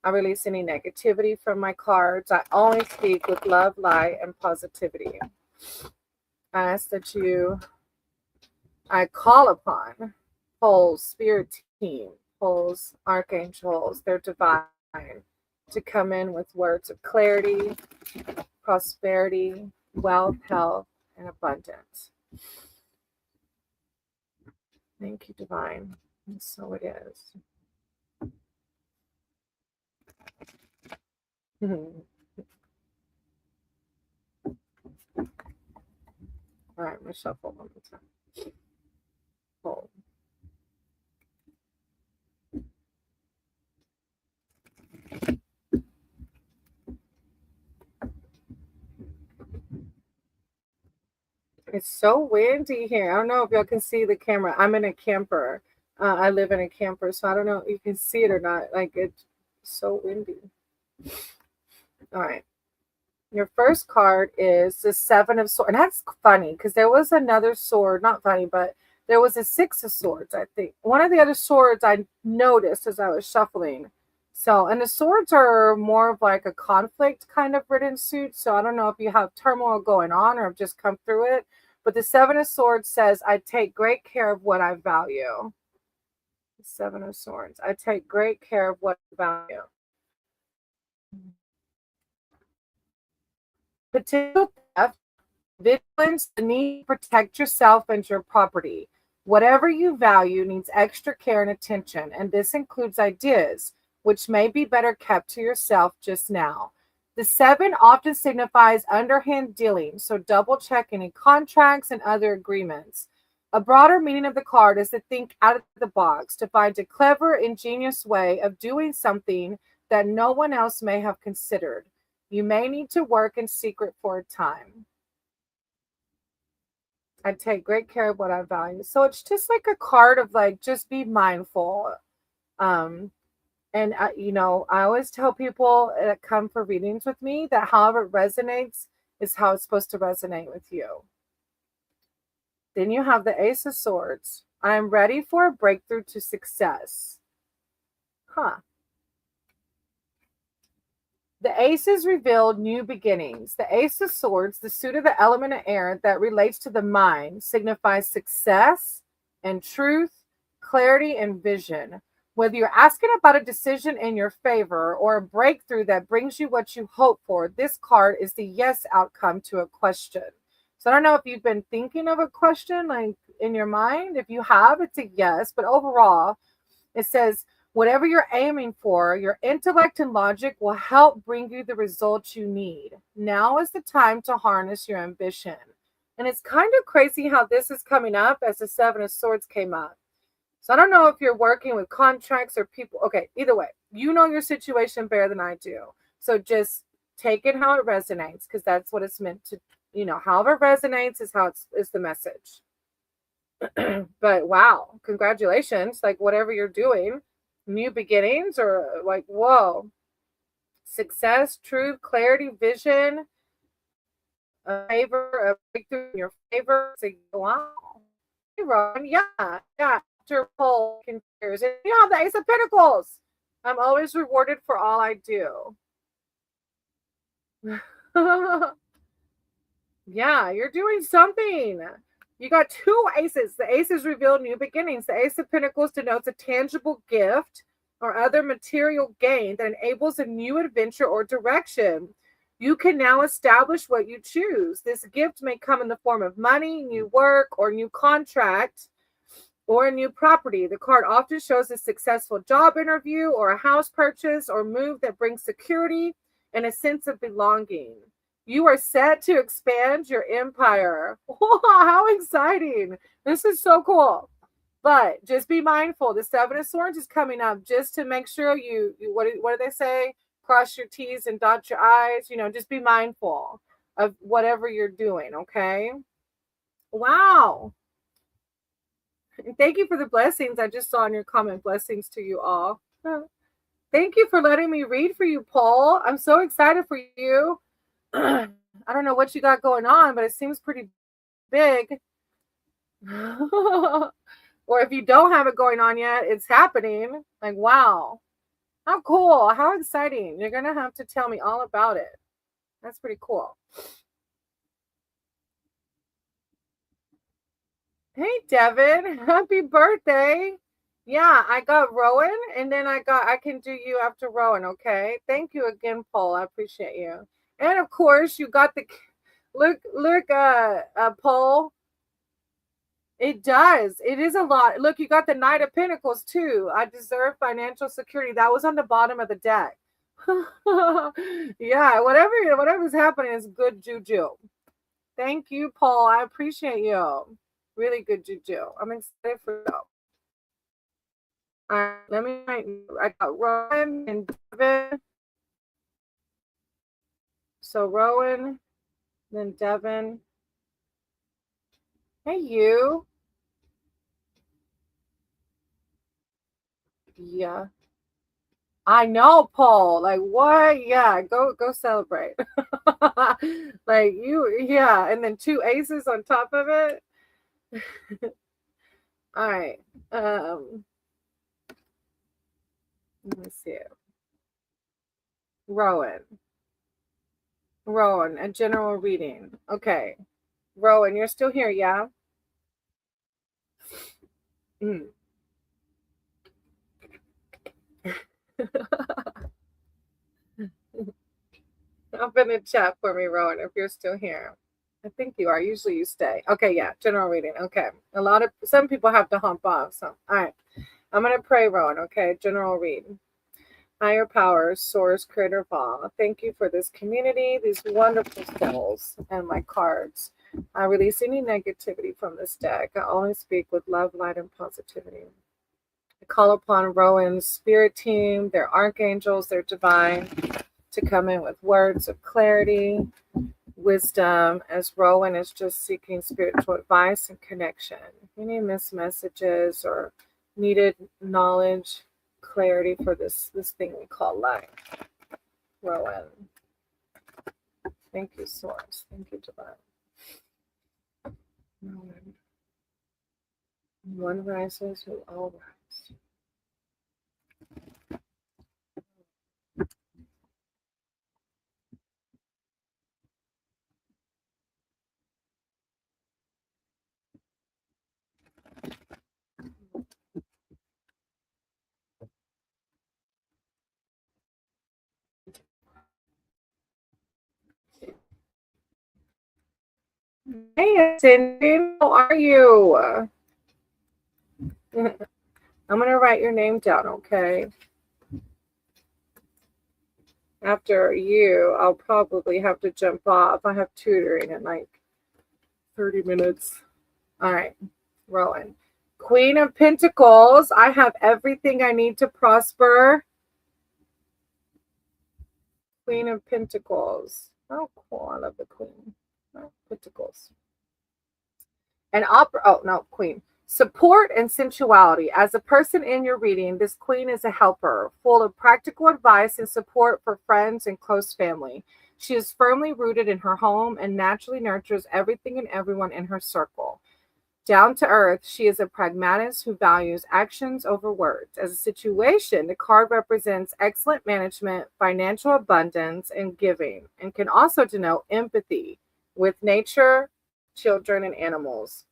I release any negativity from my cards. I only speak with love, light, and positivity. I ask that I call upon Paul's spirit team, Paul's archangels, their divine, to come in with words of clarity, prosperity, wealth, health, and abundance. Thank you, divine. And so it is. All right, I'm going to shuffle one more time. Hold. It's so windy here. I don't know if y'all can see the camera. I'm in a camper. I live in a camper, so I don't know if you can see it or not. Like, it's so windy. All right. Your first card is the 7 of Swords. And that's funny because there was another sword. Not funny, but there was a 6 of Swords, I think. One of the other swords I noticed as I was shuffling. So, and the swords are more of like a conflict kind of ridden suit. So I don't know if you have turmoil going on or have just come through it. But the 7 of Swords says, I take great care of what I value. The 7 of Swords. I take great care of what I value. Potential theft, vigilance, the need to protect yourself and your property. Whatever you value needs extra care and attention, and this includes ideas, which may be better kept to yourself just now. The 7 often signifies underhand dealing, so double check any contracts and other agreements. A broader meaning of the card is to think out of the box, to find a clever, ingenious way of doing something that no one else may have considered. You may need to work in secret for a time. I take great care of what I value. So it's just like a card of like, just be mindful. And I always tell people that come for readings with me that however it resonates is how it's supposed to resonate with you. Then you have the Ace of Swords. I am ready for a breakthrough to success. The aces revealed new beginnings. The Ace of Swords, the suit of the element of air that relates to the mind, signifies success and truth, clarity and vision. Whether you're asking about a decision in your favor or a breakthrough that brings you what you hope for, this card is the yes outcome to a question. So I don't know if you've been thinking of a question like in your mind. If you have, it's a yes. But overall, it says, whatever you're aiming for, your intellect and logic will help bring you the results you need. Now is the time to harness your ambition. And it's kind of crazy how this is coming up as the Seven of Swords came up. So I don't know if you're working with contracts or people. Okay, either way, you know your situation better than I do. So just take it how it resonates, because that's what it's meant to, however it resonates is how is the message. But wow, congratulations. Like whatever you're doing, new beginnings, or like, whoa, success, truth, clarity, vision, a favor, a breakthrough in your favor. It's like, wow. Hey, Ron, yeah. After Paul confers, and you have the Ace of Pentacles. I'm always rewarded for all I do. Yeah, you're doing something. You got two aces. The aces reveal new beginnings. The Ace of Pentacles denotes a tangible gift or other material gain that enables a new adventure or direction. You can now establish what you choose. This gift may come in the form of money, new work, or new contract, or a new property. The card often shows a successful job interview or a house purchase or move that brings security and a sense of belonging. You are set to expand your empire. Wow, how exciting. This is so cool. But just be mindful. The Seven of Swords is coming up, just to make sure you what do they say? Cross your T's and dot your I's. Just be mindful of whatever you're doing, okay? Wow. Thank you for the blessings. I just saw in your comment, blessings to you all. Thank you for letting me read for you, Paul. I'm so excited for you. I don't know what you got going on, but it seems pretty big. Or if you don't have it going on yet, it's happening. Like, wow. How cool. How exciting. You're going to have to tell me all about it. That's pretty cool. Hey, Devin. Happy birthday. Yeah, I got Rowan, and then I can do you after Rowan, okay? Thank you again, Paul. I appreciate you. And of course, you got the look, Paul. It does. It is a lot. Look, you got the Knight of Pentacles too. I deserve financial security. That was on the bottom of the deck. Yeah, whatever's happening is good juju. Thank you, Paul. I appreciate you. Really good juju. I'm excited for you. All right, let me. I got Rowan and Devin. So Rowan, then Devin. Hey, you. Yeah. I know, Paul. Like what? Yeah, go celebrate. Like yeah, and then two aces on top of it. All right. Let me see it. Rowan, a general reading. Okay, Rowan, you're still here, yeah? Mm. Up in the chat for me, Rowan, if you're still here. I think you are. Usually you stay. Okay, yeah, general reading. Okay. Some people have to hump off. So, all right. I'm going to pray, Rowan. Okay, general reading. Higher powers, source, creator of all. Thank you for this community, these wonderful souls, and my cards. I release any negativity from this deck. I only speak with love, light, and positivity. I call upon Rowan's spirit team, their archangels, their divine, to come in with words of clarity, wisdom, as Rowan is just seeking spiritual advice and connection. Any missed messages or needed knowledge, clarity for this thing we call life. Rowan. Thank you, Source. Thank you, Divine. Rowan. One rises, we all rise. Hey, Cindy, how are you? I'm going to write your name down, okay? After you, I'll probably have to jump off. I have tutoring in like 30 minutes. All right, Rowan. Queen of Pentacles. I have everything I need to prosper. Queen of Pentacles. Oh, cool. I love the Queen. Oh, Pentacles. And opera. Oh, no, Queen. Support and sensuality. As a person in your reading, this queen is a helper, full of practical advice and support for friends and close family. She is firmly rooted in her home and naturally nurtures everything and everyone in her circle. Down to earth, she is a pragmatist who values actions over words. As a situation, the card represents excellent management, financial abundance, and giving, and can also denote empathy with nature, children, and animals.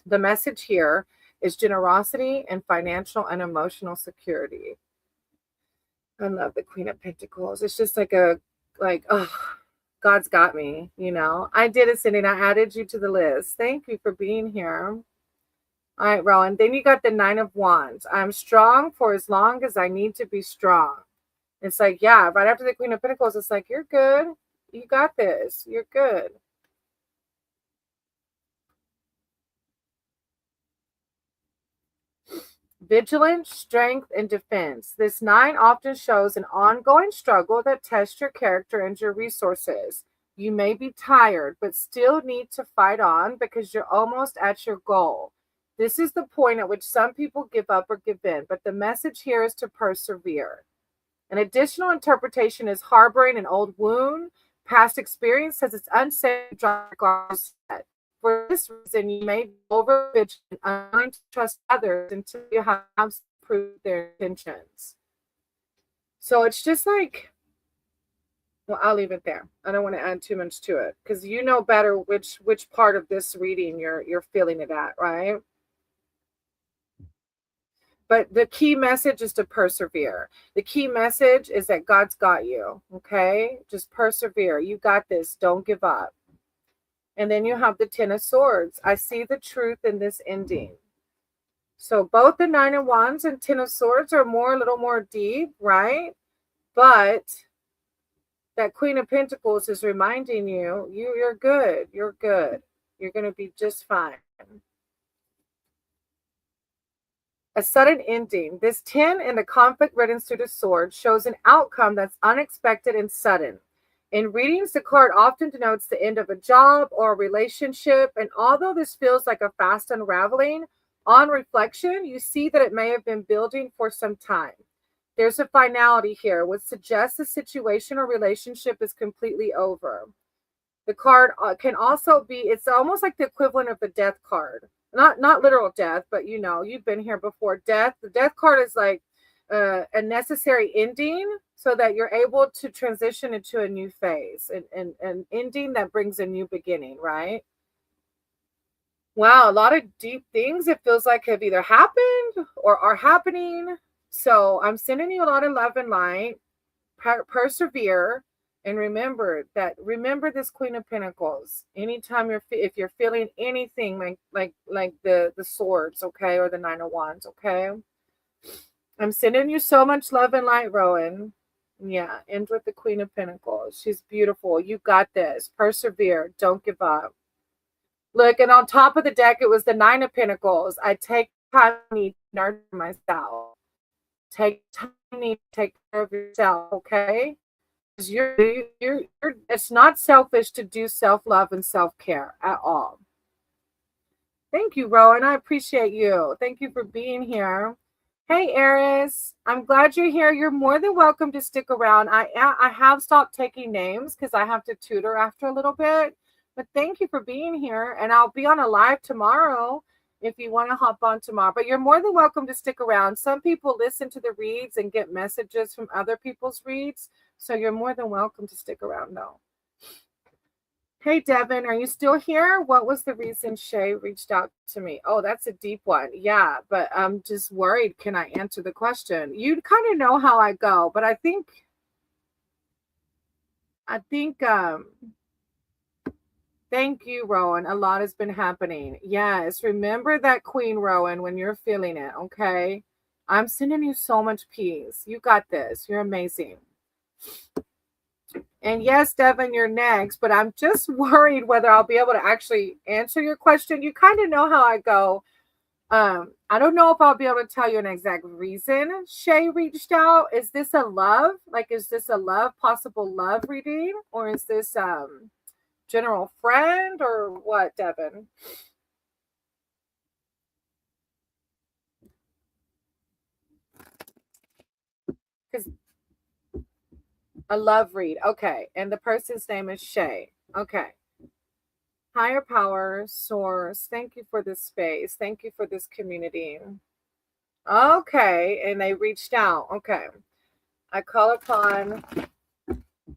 The message here is generosity and financial and emotional security. I love the Queen of Pentacles. It's just oh, God's got me, you know. I did it, Cindy, and I added you to the list. Thank you for being here. All right, Rowan. Then you got the Nine of Wands. I'm strong for as long as I need to be strong. It's like, yeah, right after the Queen of Pentacles, it's like, you're good. You got this. You're good. Vigilance, strength, and defense. This nine often shows an ongoing struggle that tests your character and your resources. You may be tired, but still need to fight on because you're almost at your goal. This is the point at which some people give up or give in, but the message here is to persevere. An additional interpretation is harboring an old wound. Past experience says it's unsafe to drop guards. For this reason, you may be overvigilant and unwilling to trust others until you have proved their intentions. So it's just like, well, I'll leave it there. I don't want to add too much to it because you know better which part of this reading you're feeling it at, right? But the key message is to persevere. The key message is that God's got you, okay? Just persevere. You got this. Don't give up. And then you have the Ten of Swords. I see the truth in this ending. So both the Nine of Wands and Ten of Swords are a little more deep, right? But that Queen of Pentacles is reminding you, you're good. You're good. You're going to be just fine. A sudden ending. This 10 in the conflict-ridden suit of swords shows an outcome that's unexpected and sudden. In readings, the card often denotes the end of a job or a relationship, and although this feels like a fast unraveling, on reflection, you see that it may have been building for some time. There's a finality here, which suggests the situation or relationship is completely over. The card can also be, it's almost like the equivalent of the death card. Not literal death, but you know, you've been here before. Death, the death card is like a necessary ending so that you're able to transition into a new phase, and an ending that brings a new beginning, right? Wow, a lot of deep things it feels like have either happened or are happening. So I'm sending you a lot of love and light. Persevere, and remember this Queen of Pentacles. Anytime if you're feeling anything like the swords, okay, or the Nine of Wands, okay. I'm sending you so much love and light, Rowan. Yeah, end with the Queen of Pentacles. She's beautiful. You got this. Persevere. Don't give up. Look, and on top of the deck, it was the Nine of Pentacles. I take time to nurture myself. Take time to take care of yourself, okay? Because you're it's not selfish to do self-love and self-care at all. Thank you, Rowan. I appreciate you. Thank you for being here. Hey, Eris. I'm glad you're here. You're more than welcome to stick around. I have stopped taking names because I have to tutor after a little bit. But thank you for being here. And I'll be on a live tomorrow if you want to hop on tomorrow. But you're more than welcome to stick around. Some people listen to the reads and get messages from other people's reads. So you're more than welcome to stick around, though. Hey, Devin, are you still here? What was the reason Shay reached out to me? Oh, that's a deep one. Yeah, but I'm just worried. Can I answer the question? You kind of know how I go, but I think Thank you, Rowan. A lot has been happening. Yes, remember that Queen, Rowan, when you're feeling it, okay? I'm sending you so much peace. You got this. You're amazing. And yes, Devin, you're next, but I'm just worried whether I'll be able to actually answer your question. You kind of know how I go. I don't know if I'll be able to tell you an exact reason Shay reached out. Is this a love? Like, is this a possible love reading? Or is this general friend or what, Devin? Because a love read. Okay. And the person's name is Shay. Okay. Higher power, source. Thank you for this space. Thank you for this community. Okay. And they reached out. Okay. I call upon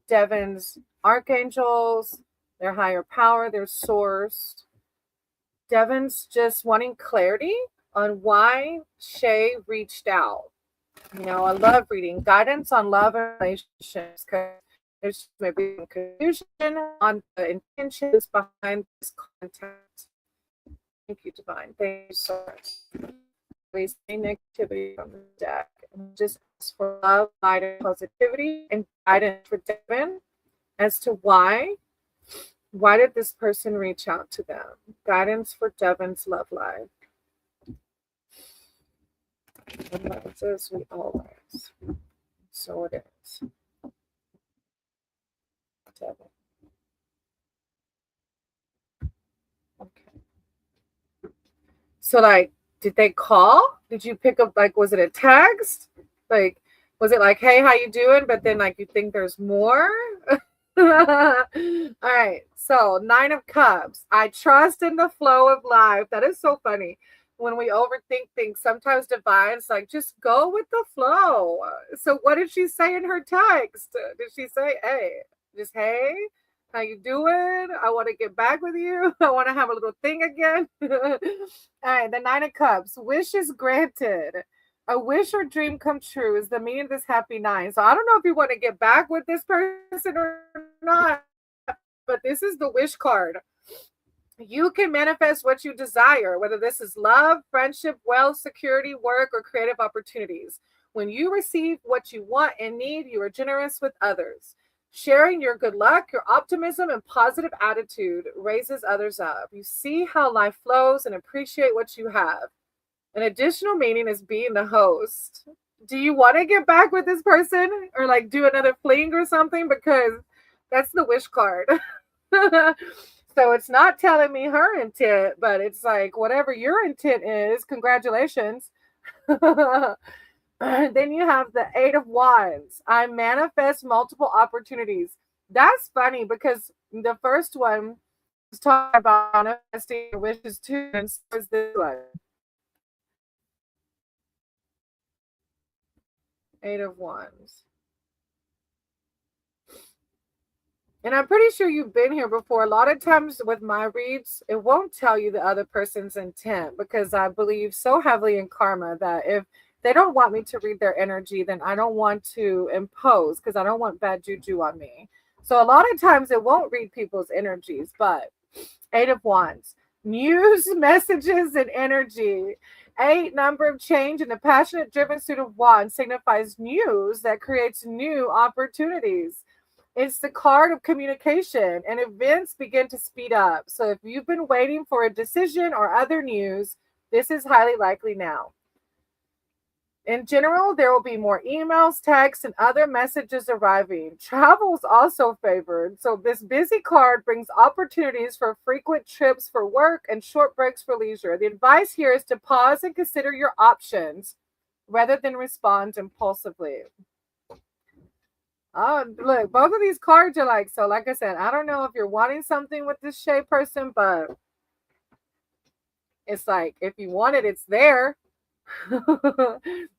Devin's archangels, their higher power, their source. Devin's just wanting clarity on why Shay reached out. You know, a love reading, guidance on love and relationships, because there's maybe some confusion on the intentions behind this content. Thank you, Divine. Thank you so much. Release negativity from the deck. And just ask for love, light, and positivity, and guidance for Devin as to why did this person reach out to them? Guidance for Devin's love life. As we always. So it is. Devin. Okay. So, like, did they call? Did you pick up, like, was it a text? Like, was it like, hey, how you doing? But then, like, you think there's more? All right. So, 9 of Cups. I trust in the flow of life. That is so funny. When we overthink things, sometimes Divine's like, just go with the flow. So, what did she say in her text? Did she say, hey, just hey? How you doing? I want to get back with you. I want to have a little thing again. All right, the 9 of Cups. Wish is granted. A wish or dream come true is the meaning of this happy 9. So I don't know if you want to get back with this person or not, but this is the wish card. You can manifest what you desire, whether this is love, friendship, wealth, security, work, or creative opportunities. When you receive what you want and need, you are generous with others. Sharing your good luck, your optimism, and positive attitude raises others up. You see how life flows and appreciate what you have. An additional meaning is being the host. Do you want to get back with this person or like do another fling or something? Because that's the wish card. So it's not telling me her intent, but it's like whatever your intent is, congratulations. Then you have the 8 of Wands. I manifest multiple opportunities. That's funny because the first one was talking about manifesting your wishes too, and so is this one. 8 of Wands. And I'm pretty sure you've been here before. A lot of times with my reads, it won't tell you the other person's intent because I believe so heavily in karma that if they don't want me to read their energy, then I don't want to impose because I don't want bad juju on me. So a lot of times it won't read people's energies, but 8 of Wands, news, messages, and energy. 8, number of change, and the passionate, driven suit of Wands signifies news that creates new opportunities. It's the card of communication, and events begin to speed up. So if you've been waiting for a decision or other news, this is highly likely now. In general, there will be more emails, texts, and other messages arriving. Travel is also favored. So this busy card brings opportunities for frequent trips for work and short breaks for leisure. The advice here is to pause and consider your options rather than respond impulsively. Oh, look, both of these cards are like, so like I said, I don't know if you're wanting something with this Shay person, but it's like, if you want it, it's there.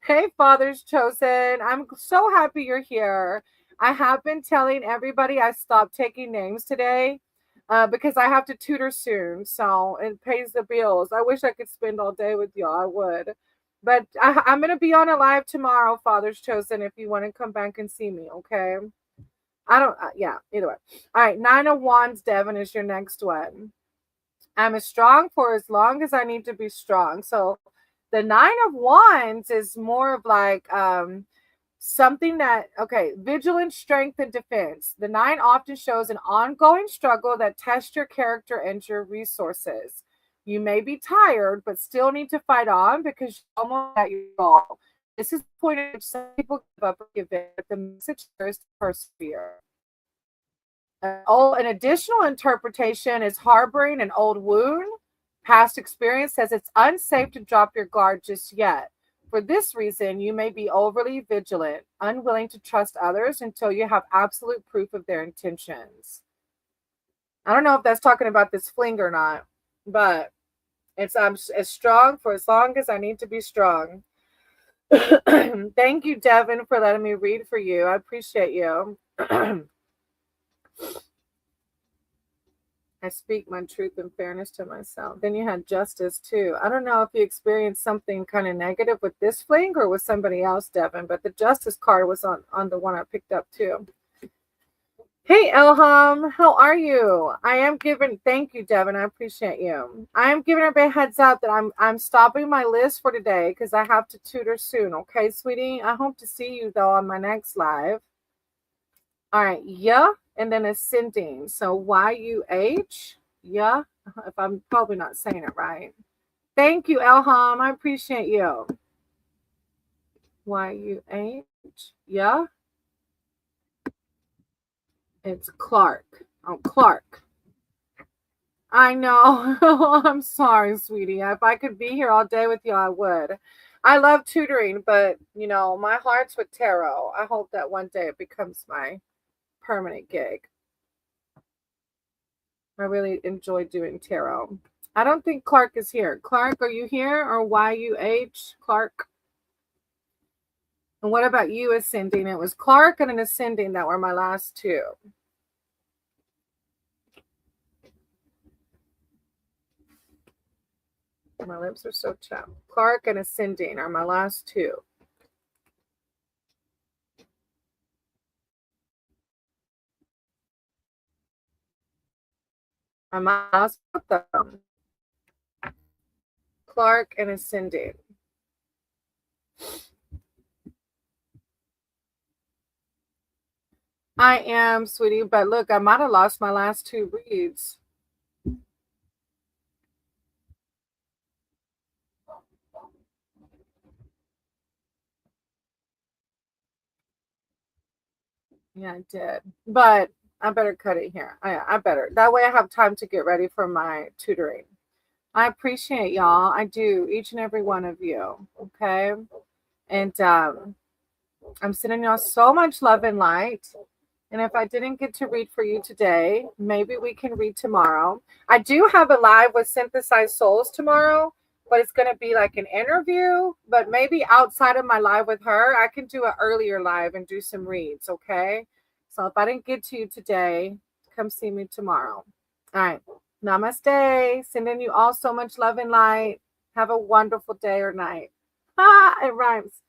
Hey, Father's Chosen. I'm so happy you're here. I have been telling everybody I stopped taking names today because I have to tutor soon. So it pays the bills. I wish I could spend all day with y'all. I would. But I'm going to be on a live tomorrow, Father's Chosen, if you want to come back and see me, okay? I don't, yeah, either way. All right, Nine of Wands, Devin, is your next one. I'm as strong for as long as I need to be strong. So the Nine of Wands is more of like something that, okay, vigilance, strength, and defense. The nine often shows an ongoing struggle that tests your character and your resources. You may be tired, but still need to fight on because you're almost at your goal. This is the point at which some people give up or give in, but the message here is to persevere. An additional interpretation is harboring an old wound. Past experience says it's unsafe to drop your guard just yet. For this reason, you may be overly vigilant, unwilling to trust others until you have absolute proof of their intentions. I don't know if that's talking about this fling or not, but it's I'm as strong for as long as I need to be strong. Thank you, Devin, for letting me read for you. I appreciate you. I speak my truth and fairness to myself. Then you had justice too. I don't know if you experienced something kind of negative with this fling or with somebody else, Devin, but the justice card was on the one I picked up too. Hey, Elham, how are you? I am giving, thank you, Devin. I appreciate you. I am giving everybody a heads up that I'm stopping my list for today because I have to tutor soon. Okay, sweetie? I hope to see you, though, on my next live. All right, yeah, and then ascending. So Y-U-H, yeah, if I'm probably not saying it right. Thank you, Elham. I appreciate you. Y-U-H, yeah. It's Clark. Oh, Clark. I know. I'm sorry, sweetie. If I could be here all day with you, I would. I love tutoring, but you know, my heart's with tarot. I hope that one day it becomes my permanent gig. I really enjoy doing tarot. I don't think Clark is here. Clark, are you here or Y-U-H? Clark? And what about you ascending? It was Clark and an ascending that were my last two. My lips are so chapped. Clark and ascending are my last two. I must put them. Clark and ascending. I am, sweetie, but look, I might have lost my last two reads. Yeah, I did. But I better cut it here. I better. That way I have time to get ready for my tutoring. I appreciate y'all. I do, each and every one of you. Okay. And I'm sending y'all so much love and light. And if I didn't get to read for you today, maybe we can read tomorrow. I do have a live with Synthesized Souls tomorrow, but it's going to be like an interview. But maybe outside of my live with her, I can do an earlier live and do some reads. Okay. So if I didn't get to you today, come see me tomorrow. All right. Namaste. Sending you all so much love and light. Have a wonderful day or night. Ah, it rhymes.